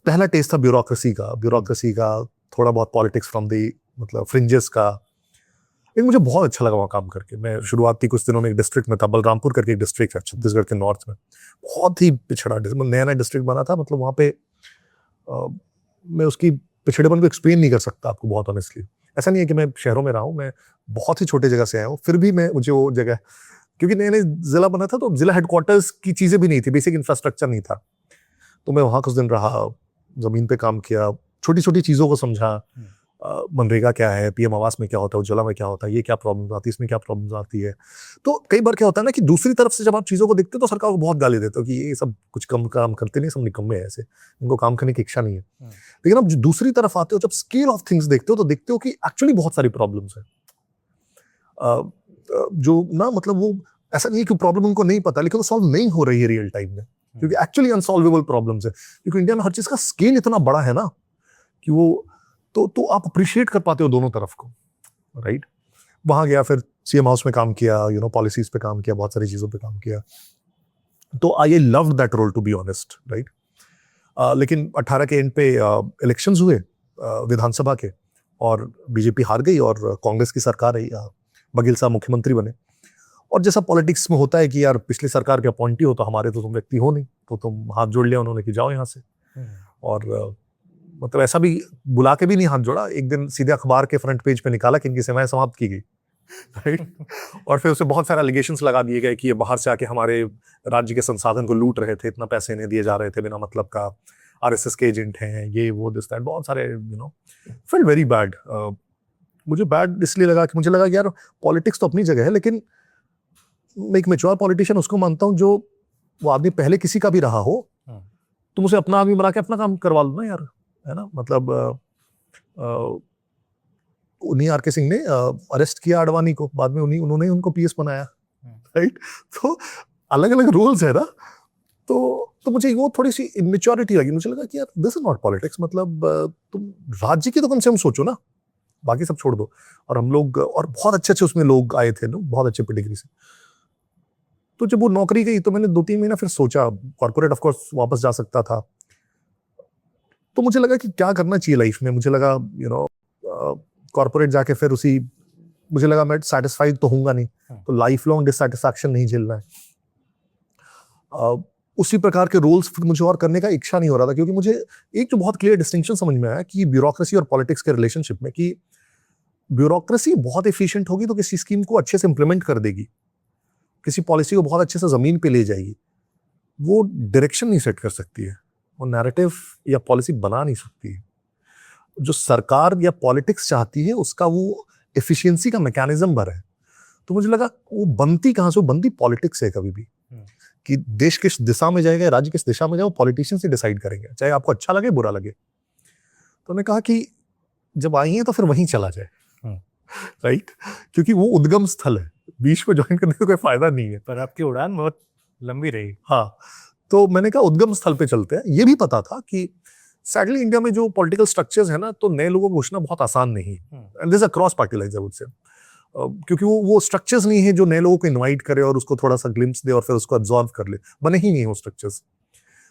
पहला टेस्ट था ब्यूरोक्रेसी का, थोड़ा बहुत पॉलिटिक्स फ्रॉम दी मतलब फ्रिंजेस का। लेकिन मुझे बहुत अच्छा लगा वहाँ काम करके। मैं शुरुआती कुछ दिनों में एक डिस्ट्रिक्ट में था, बलरामपुर करके एक डिस्ट्रिक्ट है छत्तीसगढ़ के नॉर्थ में, बहुत ही पिछड़ा नया नया डिस्ट्रिक्ट बना था। मतलब वहाँ पे मैं उसकी पिछड़ेपन को एक्सप्लेन नहीं कर सकता आपको बहुत ऑनेस्टली। ऐसा नहीं है कि मैं शहरों में रहा हूँ, मैं बहुत ही छोटे जगह से आया हूँ, फिर भी मुझे वो जगह, क्योंकि नए नए जिला बना था तो जिला हेडक्वार्टर्स की चीजें भी नहीं थी, बेसिक इंफ्रास्ट्रक्चर नहीं था। तो मैं वहाँ कुछ दिन रहा, जमीन पे काम किया, छोटी छोटी चीजों को समझा। मनरेगा क्या है, पीएम आवास में क्या होता है, उज्ज्वला में क्या होता है, ये क्या प्रॉब्लम आती है, इसमें क्या प्रॉब्लम आती है। तो कई बार क्या होता है ना कि दूसरी तरफ से जब आप चीजों को देखते हो तो सरकार को बहुत गाली देते हो कि ये सब कुछ कम काम करते नहीं, सब निकम्मे है, ऐसे इनको काम करने की इच्छा नहीं है। लेकिन अब दूसरी तरफ आते हो, जब स्केल ऑफ थिंग्स देखते हो तो देखते हो कि एक्चुअली बहुत सारी प्रॉब्लम्स है, जो ना मतलब वो ऐसा नहीं है कि प्रॉब्लम उनको नहीं पता, लेकिन वो सॉल्व नहीं हो रही है रियल टाइम में, क्योंकि एक्चुअली अनसॉल्वेबल प्रॉब्लम्स है। क्योंकि इंडिया में हर चीज का स्केल इतना बड़ा है ना कि वो तो आप अप्रिशिएट कर पाते हो दोनों तरफ को, राइट? वहां गया, फिर सीएम हाउस में काम किया, पॉलिसीज पे काम किया, बहुत सारी चीजों पे काम किया। तो I loved that role to be honest, right? लेकिन 18 के एंड पे इलेक्शंस हुए विधानसभा के, और बीजेपी हार गई और कांग्रेस की सरकार आई, बघेल साहब मुख्यमंत्री बने। और जैसा पॉलिटिक्स में होता है कि यार पिछली सरकार के अपॉइंटी हो तो हमारे तो तुम व्यक्ति हो नहीं, तो तुम हाथ जोड़ लिया उन्होंने कि जाओ यहाँ से। और मतलब ऐसा भी बुला के भी नहीं हाथ जोड़ा, एक दिन सीधे अखबार के फ्रंट पेज पे निकाला कि इनकी सेवाएं समाप्त की गई, राइट? और फिर उसे बहुत सारे एलिगेशंस लगा दिए गए कि ये बाहर से आके हमारे राज्य के संसाधन को लूट रहे थे, इतना पैसे इन्हें दिए जा रहे थे बिना मतलब का, आरएसएस के एजेंट हैं, ये वो दिस दैट, बहुत सारे फील वेरी बैड। मुझे बैड इसलिए लगा कि मुझे लगा कि यार पॉलिटिक्स तो अपनी जगह है, लेकिन मैं एक मैच्योर पॉलिटिशियन उसको मानता हूँ जो वो आदमी पहले किसी का भी रहा हो, तुम उसे अपना आदमी बना के अपना काम करवा लो ना यार, है ना? मतलब उन्हीं आर के सिंह ने अरेस्ट किया आडवाणी को, बाद में उन्होंने उनको पीएस बनाया, राइट? तो अलग अलग रूल्स है ना। तो मुझे वो थोड़ी सी इमेच्योरिटी लगी। मुझे लगा कि यार दिस इज नॉट पॉलिटिक्स। मतलब तुम राज्य की तो कम से कम सोचो ना, बाकी सब छोड़ दो। और हम लोग, और बहुत अच्छे अच्छे उसमें लोग आए थे ना, बहुत अच्छे पेडिग्री से। तो जब वो नौकरी गई तो मैंने 2-3 महीना फिर सोचा, कॉर्पोरेट ऑफ कोर्स वापस जा सकता था। तो मुझे लगा कि क्या करना चाहिए लाइफ में। मुझे लगा कॉर्पोरेट जाके फिर मुझे लगा मैं सेटिस्फाइड तो होऊंगा नहीं, तो लाइफ लॉन्ग डिससेटिस्फैक्शन नहीं झेलना है। उसी प्रकार के रोल्स फिर मुझे और करने का इच्छा नहीं हो रहा था, क्योंकि मुझे एक जो बहुत क्लियर डिस्टिंक्शन समझ में आया कि ब्यूरोक्रेसी और पॉलिटिक्स के रिलेशनशिप में, कि ब्यूरोक्रेसी बहुत एफिशिएंट होगी तो किसी स्कीम को अच्छे से इंप्लीमेंट कर देगी, किसी पॉलिसी को बहुत अच्छे से जमीन पे ले जाएगी, वो डायरेक्शन नहीं सेट कर सकती है, वो नैरेटिव या पॉलिसी बना नहीं सकती है। जो सरकार या पॉलिटिक्स चाहती है उसका वो एफिशिएंसी का मैकेनिज्म भरा है। तो मुझे लगा वो बनती कहाँ से, वो बनती पॉलिटिक्स से कभी भी, कि देश किस दिशा में जाएगा, राज्य किस दिशा में जाए, वो पॉलिटिशियन से डिसाइड करेंगे, चाहे आपको अच्छा लगे बुरा लगे। तो उन्होंने कहा कि जब आई है तो फिर वहीं चला जाए, राइट, क्योंकि वो उद्गम स्थल है, बीच में ज्वाइन करने का कोई फायदा नहीं है। पर आपकी उड़ान बहुत लंबी रही। हाँ, तो मैंने कहा उद्गम स्थल पे चलते हैं। ये भी पता था कि सैडली इंडिया में जो पॉलिटिकल स्ट्रक्चर्स है ना, तो नए लोगों को घुसना बहुत आसान नहीं, and this across party lines I would say, क्योंकि वो स्ट्रक्चर्स नहीं है जो नए लोगों को इनवाइट करे और उसको थोड़ा सा ग्लिम्स दे और फिर उसको अब्जॉर्व कर ले, बने ही नहीं वो स्ट्रक्चर्स।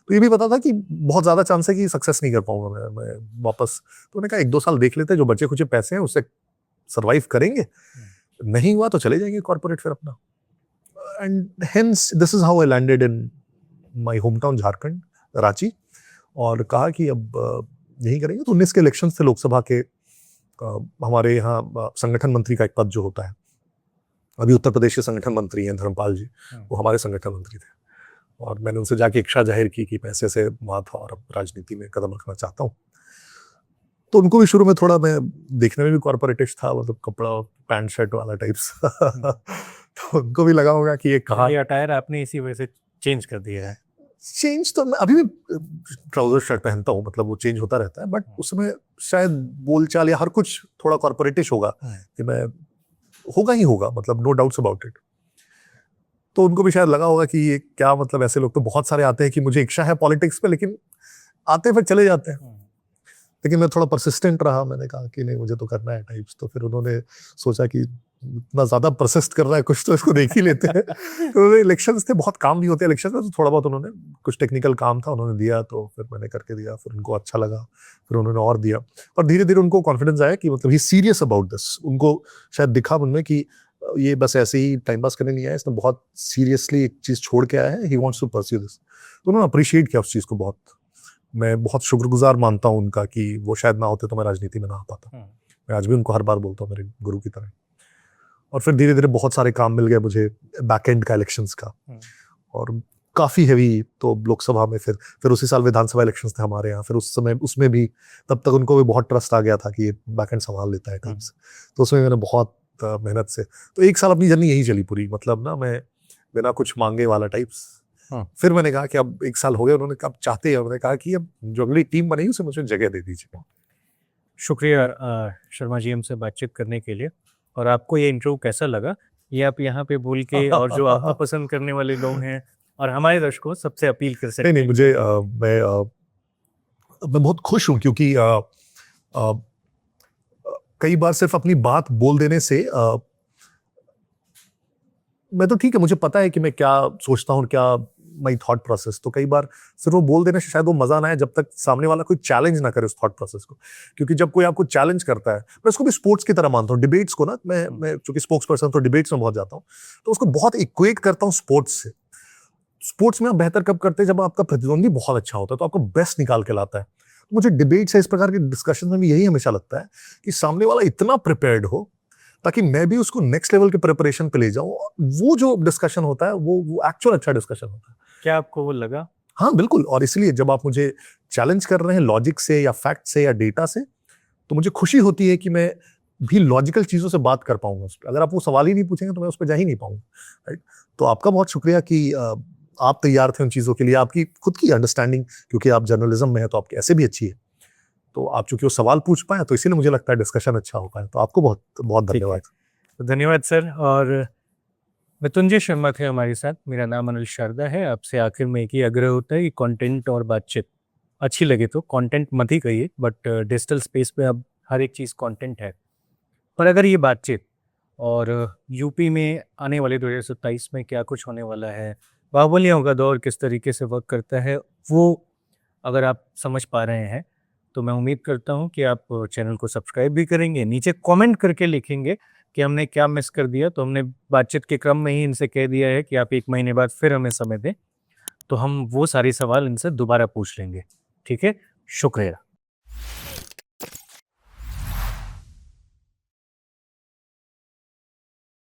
तो ये भी पता था कि बहुत ज्यादा चांस है कि सक्सेस नहीं कर पाऊंगा मैं वापस। तो मैंने कहा 1-2 साल देख लेते हैं, जो बचे कुछ पैसे हैं उससे सर्वाइव करेंगे, नहीं हुआ तो चले जाएंगे कॉर्पोरेट फिर अपना। And hence this is how I landed in my home town Jharkhand, Ranchi, और कहा कि अब यही करेंगे। तो 19 के इलेक्शन थे लोकसभा के, हमारे यहाँ संगठन मंत्री का एक पद जो होता है, अभी उत्तर प्रदेश के संगठन मंत्री हैं धर्मपाल जी, वो हमारे संगठन मंत्री थे, और मैंने उनसे जाके इच्छा जाहिर की कि मैं ऐसे वहाँ था और अब राजनीति में कदम रखना चाहता हूँ। तो उनको भी शुरू में थोड़ा, मैं देखने में भी कॉर्पोरेटिश था, मतलब कपड़ा पैंट शर्ट वाला टाइप्स तो उनको भी लगा होगा कि ये कहाँ, ये अटायर आपने इसी वजह से चेंज कर दिया है। चेंज तो मैं अभी भी ट्राउजर शर्ट पहनता हूँ, मतलब वो चेंज होता रहता है, बट उसमें शायद बोलचाल या हर कुछ थोड़ा कॉर्पोरेटिश होगा, कि मैं होगा ही होगा, मतलब नो डाउट्स अबाउट इट। तो उनको भी शायद लगा होगा कि ये क्या, मतलब ऐसे लोग तो बहुत सारे आते हैं कि मुझे इच्छा है पॉलिटिक्स पे, लेकिन आते फिर चले जाते हैं। लेकिन मैं थोड़ा परसिस्टेंट रहा, मैंने कहा कि नहीं मुझे तो करना है टाइप्स। तो फिर उन्होंने सोचा कि इतना ज्यादा परसिस्ट कर रहा है कुछ, तो इसको देख ही लेते हैं। तो इलेक्शंस थे, बहुत काम भी होते हैं इलेक्शन में, तो थोड़ा बहुत उन्होंने कुछ टेक्निकल काम था उन्होंने दिया, तो फिर मैंने करके दिया, फिर उनको अच्छा लगा, फिर उन्होंने और दिया, और धीरे धीरे उनको कॉन्फिडेंस आया कि मतलब ही सीरियस अबाउट दिस। उनको शायद दिखा उनमें कि ये बस ऐसे ही टाइम पास करने नहीं आया, इसने बहुत सीरियसली एक चीज छोड़ के आया है, he wants to pursue this. तो उन्होंने अप्रिशिएट किया उस चीज को बहुत। मैं बहुत शुक्रगुजार मानता हूँ उनका कि वो शायद ना होते तो मैं राजनीति में ना आ पाता। मैं आज भी उनको हर बार बोलता हूँ, मेरे गुरु की तरह। और फिर धीरे धीरे बहुत सारे काम मिल गए मुझे, बैक एंड का इलेक्शंस का, और काफी हैवी। तो लोकसभा में फिर उसी साल विधानसभा इलेक्शंस थे हमारे यहाँ, फिर उस समय उसमें भी तब तक उनको भी बहुत ट्रस्ट आ गया था कि ये बैक एंड संभाल लेता है टाइम्स। तो उसमें मैंने बहुत मेहनत से, तो 1 साल अपनी जर्नी यही चली पूरी, मतलब ना मैं बिना कुछ मांगे वाला टाइप्स। फिर मैंने कहा कि अब 1 साल हो गए, उन्होंने कहा चाहते हैं, उन्होंने कहा कि अब जो अगली टीम बनेगी उसे मुझे जगह दे दीजिए। शुक्रिया शर्मा जी हमसे बातचीत करने के लिए। और आपको ये इंटरव्यू कैसा लगा, ये आप यहाँ पे बोल के और जो आपको पसंद करने वाले लोग हैं और हमारे दर्शकों सबसे अपील कर सकते हैं। नहीं, मुझे मैं बहुत खुश हूँ, क्योंकि कई बार सिर्फ अपनी बात बोल देने से, मैं तो ठीक है, मुझे पता है कि मैं क्या सोचता हूँ, क्या माई थॉट प्रोसेस, तो कई बार सिर्फ वो बोल देने से शायद वो मजा ना आए जब तक सामने वाला कोई चैलेंज ना करे उस थॉट प्रोसेस को। क्योंकि जब कोई आपको चैलेंज करता है, मैं उसको भी स्पोर्ट्स की तरह मानता हूँ, डिबेट्स को ना, मैं चूंकि स्पोक्स पर्सन तो डिबेट्स में बहुत जाता हूँ, तो उसको बहुत इक्वेट करता हूँ स्पोर्ट्स से। स्पोर्ट्स में आप बेहतर कब करते हैं, जब आपका प्रतिद्वंदी बहुत अच्छा होता है, तो आपको बेस्ट निकाल के लाता है। तो मुझे डिबेट से, इस प्रकार के डिस्कशन में भी यही हमेशा लगता है कि सामने वाला इतना प्रिपेयर्ड हो ताकि मैं भी उसको नेक्स्ट लेवल के प्रिपरेशन पे ले जाऊं। वो जो डिस्कशन होता है वो एक्चुअल अच्छा डिस्कशन होता है। क्या आपको वो लगा? हाँ बिल्कुल, और इसलिए जब आप मुझे चैलेंज कर रहे हैं लॉजिक से या फैक्ट से या डेटा से, तो मुझे खुशी होती है कि मैं भी लॉजिकल चीजों से बात कर पाऊंगा। अगर आप वो सवाल ही नहीं पूछेंगे तो मैं उस पर जा ही नहीं पाऊंगा, राइट। तो आपका बहुत शुक्रिया कि आप तैयार थे उन चीजों के लिए। आपकी खुद की अंडरस्टैंडिंग, क्योंकि आप जर्नलिज्म में है तो आपकी ऐसे भी अच्छी है, तो आप चूंकि वो सवाल पूछ पाए, तो इसीलिए मुझे लगता है डिस्कशन अच्छा हो पाया। तो आपको बहुत बहुत धन्यवाद। तो धन्यवाद सर। और मृत्युंजय शर्मा थे हमारे साथ। मेरा नाम अनिल शारदा है। आपसे आखिर में एक ही आग्रह होता है कि कंटेंट और बातचीत अच्छी लगे तो कंटेंट मत ही कहिए, बट डिजिटल स्पेस पे अब हर एक चीज़ कंटेंट है। पर अगर ये बातचीत और यूपी में आने वाले 2027 में क्या कुछ होने वाला है, बाहुबलियों का दौर किस तरीके से वर्क करता है, वो अगर आप समझ पा रहे हैं तो मैं उम्मीद करता हूँ कि आप चैनल को सब्सक्राइब भी करेंगे, नीचे कमेंट करके लिखेंगे कि हमने क्या मिस कर दिया। तो हमने बातचीत के क्रम में ही इनसे कह दिया है कि आप 1 महीने बाद फिर हमें समय दें, तो हम वो सारे सवाल इनसे दोबारा पूछ लेंगे। ठीक है, शुक्रिया।